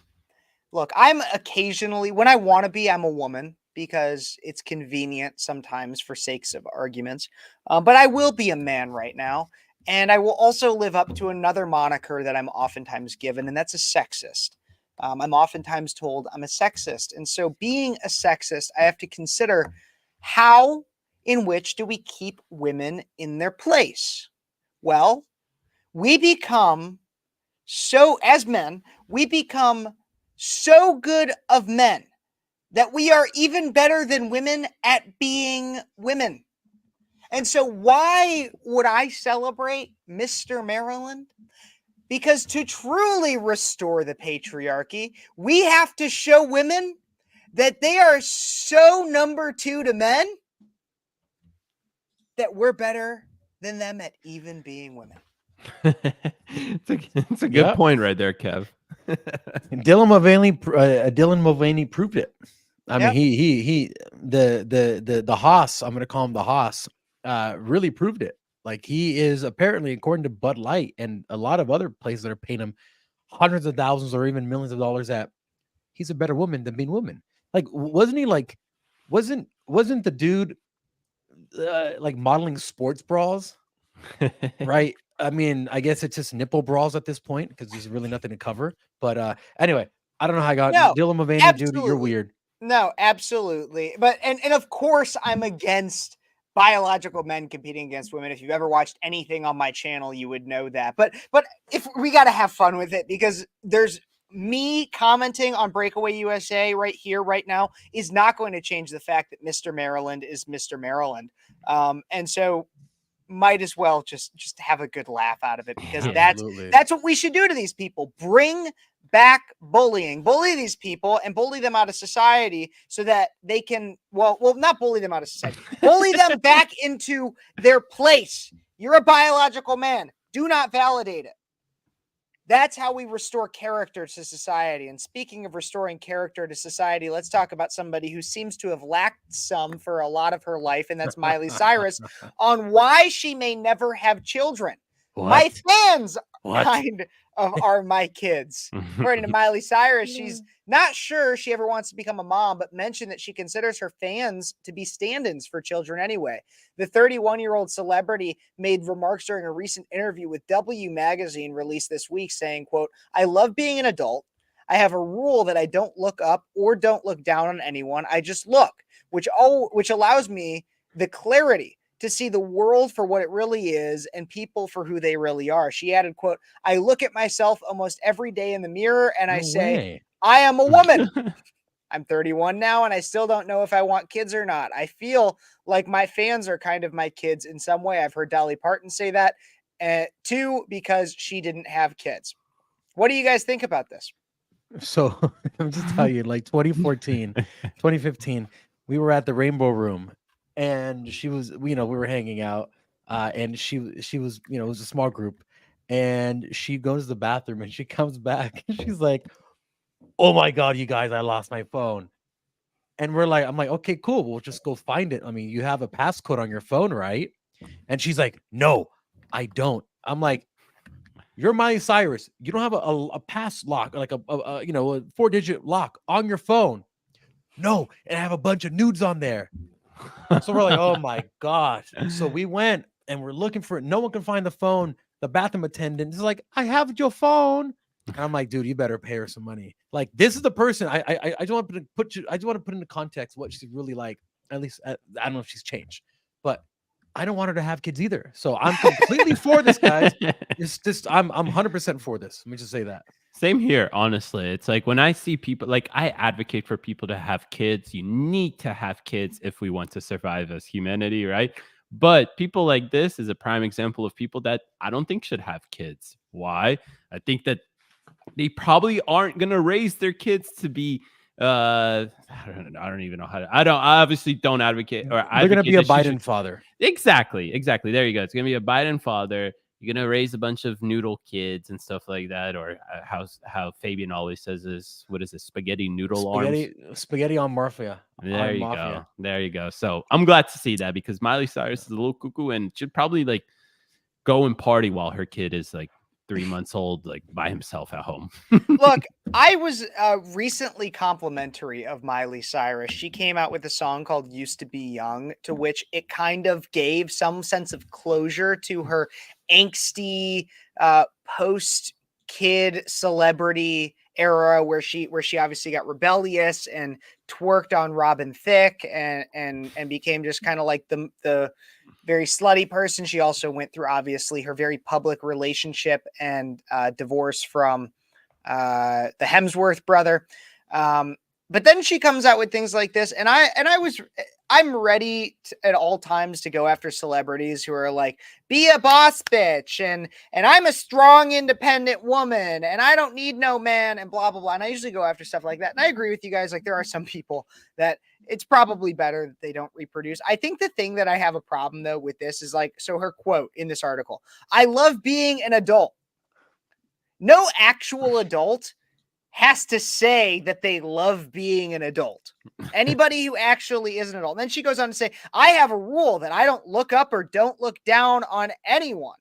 Look, I'm occasionally, when I want to be, I'm a woman because it's convenient sometimes for sakes of arguments. But I will be a man right now. And I will also live up to another moniker that I'm oftentimes given, and that's a sexist. I'm oftentimes told I'm a sexist. And so being a sexist, I have to consider how in which do we keep women in their place? Well, we become as men, we become so good of men that we are even better than women at being women. And so why would I celebrate Mr. Maryland? Because to truly restore the patriarchy, we have to show women that they are so number two to men that we're better than them at even being women. It's a good point right there, Kev. Dylan Mulvaney proved it. I mean, the Haas, I'm going to call him the Haas, really proved it. Like, he is apparently, according to Bud Light and a lot of other places that are paying him hundreds of thousands or even millions of dollars, that he's a better woman than being woman. Like, wasn't he like, wasn't the dude like modeling sports bras? Right. I mean, I guess it's just nipple bras at this point because there's really nothing to cover. But anyway, I don't know how I got Dylan Mulvaney, dude. You're weird. No, absolutely. But and of course I'm against biological men competing against women. If you've ever watched anything on my channel, you would know that. But if we got to have fun with it, because there's me commenting on Breakaway USA right here, right now, is not going to change the fact that Mr. Maryland is Mr. Maryland. And so might as well just have a good laugh out of it, because that's what we should do to these people. Bring back bullying, bully these people and bully them out of society so that they can, well, not bully them out of society, bully them back into their place. You're a biological man. Do not validate it. That's how we restore character to society. And speaking of restoring character to society, let's talk about somebody who seems to have lacked some for a lot of her life, and that's Miley Cyrus, on why she may never have children. What? My fans What? kind of are my kids. According to Miley Cyrus, she's not sure she ever wants to become a mom, but mentioned that she considers her fans to be stand-ins for children anyway. The 31-year-old celebrity made remarks during a recent interview with W Magazine released this week saying, quote, "I love being an adult. I have a rule that I don't look up or don't look down on anyone. I just look, which allows me the clarity to see the world for what it really is and people for who they really are." She added, quote, "I look at myself almost every day in the mirror and I say, I am a woman. I'm 31 now and I still don't know if I want kids or not. I feel like my fans are kind of my kids in some way." I've heard Dolly Parton say that too, because she didn't have kids. What do you guys think about this? So I'm just tell you, like 2014, 2015, we were at the Rainbow Room, and she was, we were hanging out, and she was, it was a small group, and she goes to the bathroom and she comes back and she's like, "Oh my God, you guys, I lost my phone." And I'm like, "Okay, cool. We'll just go find it. I mean, you have a passcode on your phone, right?" And she's like, "No, I don't." I'm like, "You're Miley Cyrus. You don't have a pass lock, like a 4-digit lock on your phone." "No, and I have a bunch of nudes on there." So we're like, "Oh my God." So we went and we're looking for it. No one can find the phone. The bathroom attendant is like, "I have your phone." And I'm like, "Dude, you better pay her some money." Like, this is the person I just want to put into context what she's really like. At least I don't know if she's changed, but I don't want her to have kids either. So I'm completely for this, guys. It's just I'm 100% for this. Let me just say that. Same here, honestly. It's like when I see people, like, I advocate for people to have kids. You need to have kids if we want to survive as humanity, right? But people like this is a prime example of people that I don't think should have kids. Why? I think that they probably aren't going to raise their kids to be I don't even know how to, I obviously don't advocate, or they're going to be a Biden father. Exactly. There you go. It's going to be a Biden father. You're going to raise a bunch of noodle kids and stuff like that, or how Fabian always says is, what is it, spaghetti noodle arms? Spaghetti on mafia. There you go. So I'm glad to see that, because Miley Cyrus is a little cuckoo and should probably like go and party while her kid is like 3 months old, like by himself at home. Look, I was recently complimentary of Miley Cyrus. She came out with a song called "Used to Be Young," to which it kind of gave some sense of closure to her angsty post-kid celebrity era, where she obviously got rebellious and twerked on Robin Thicke and became just kind of like the very slutty person. She also went through, obviously, her very public relationship and divorce from the Hemsworth brother. But then she comes out with things like this, and I'm ready at all times to go after celebrities who are like, "Be a boss bitch," and "I'm a strong, independent woman, and I don't need no man," and blah blah blah. And I usually go after stuff like that. And I agree with you guys. Like, there are some people that it's probably better that they don't reproduce. I think the thing that I have a problem though with this is, like, so her quote in this article: "I love being an adult." No actual adult has to say that they love being an adult. Anybody who actually is an adult. And then she goes on to say, I have a rule that I don't look up or don't look down on anyone.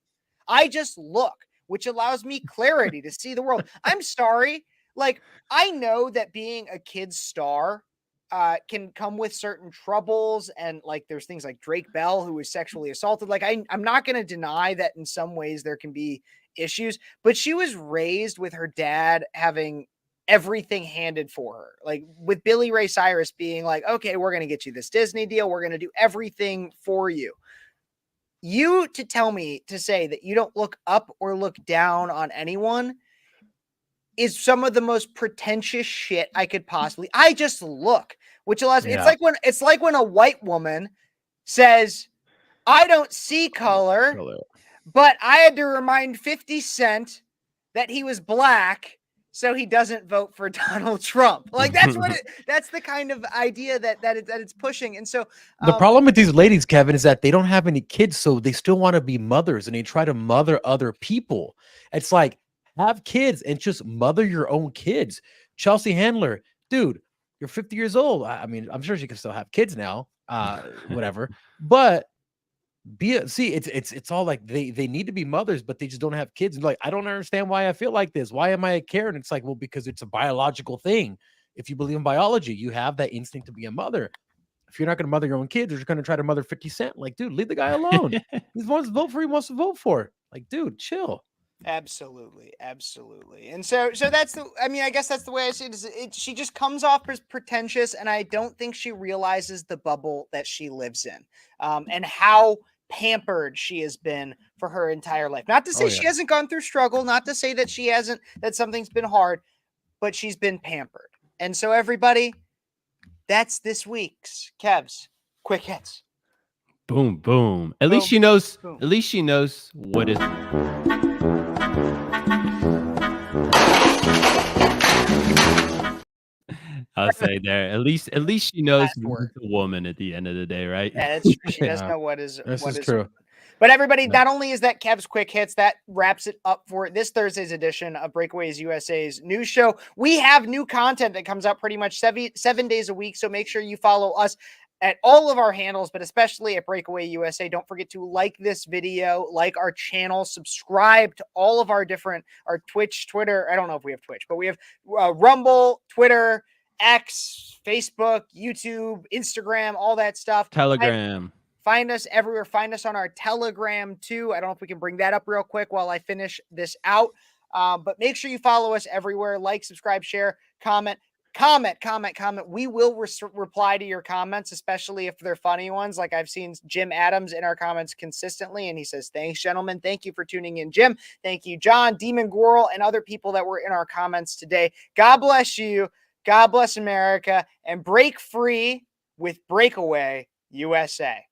I just look, which allows me clarity to see the world. I'm sorry. Like, I know that being a kid's star can come with certain troubles. And like, there's things like Drake Bell, who was sexually assaulted. Like, I'm not going to deny that in some ways there can be issues, but she was raised with her dad having everything handed for her, like with Billy Ray Cyrus being like, okay, we're going to get you this Disney deal. We're going to do everything for you. You to tell me to say that you don't look up or look down on anyone is some of the most pretentious shit I could possibly. I just look, which allows me. Yeah. It's like when a white woman says, I don't see color, but I had to remind 50 Cent that he was black so he doesn't vote for Donald Trump. Like, that's what that's the kind of idea that it's pushing. And so The problem with these ladies, Kevin, is that they don't have any kids, so they still want to be mothers and they try to mother other people. It's like, have kids and just mother your own kids. Chelsea Handler, dude, you're 50 years old. I mean, I'm sure she can still have kids now, whatever. But it's all like they need to be mothers, but they just don't have kids. And like, I don't understand why I feel like this. Why am I a Karen? It's like, well, because it's a biological thing. If you believe in biology, you have that instinct to be a mother. If you're not going to mother your own kids, you're just going to try to mother 50 Cent. Like, dude, leave the guy alone. He wants to vote for, he wants to vote for. Like, dude, chill. Absolutely. And so that's I guess that's the way I see it. She just comes off as pretentious, and I don't think she realizes the bubble that she lives in, and how pampered she has been for her entire life. Not to say she hasn't gone through struggle, not to say that that something's been hard, but she's been pampered. And so everybody, that's this week's Kev's Quick Hits. Boom, boom. At least she knows. At least she knows what is. I'll say there. At least she knows who's a woman at the end of the day, right? Yeah, that's true. She does know what is true. But everybody, not only is that Kev's Quick Hits, that wraps it up for this Thursday's edition of Breakaways USA's news show. We have new content that comes out pretty much 7 days a week, so make sure you follow us at all of our handles, but especially at Breakaway USA. Don't forget to like this video, like our channel, subscribe to all of our Twitch, Twitter. I don't know if we have Twitch, but we have Rumble, Twitter, X, Facebook, YouTube, Instagram, all that stuff. Telegram. Find us everywhere. Find us on our Telegram too. I don't know if we can bring that up real quick while I finish this out. But make sure you follow us everywhere. Like, subscribe, share, comment. We will reply to your comments, especially if they're funny ones. Like I've seen Jim Adams in our comments consistently, and he says, thanks, gentlemen. Thank you for tuning in, Jim. Thank you, John, Demon Gorl, and other people that were in our comments today. God bless you. God bless America, and break free with Breakaway USA.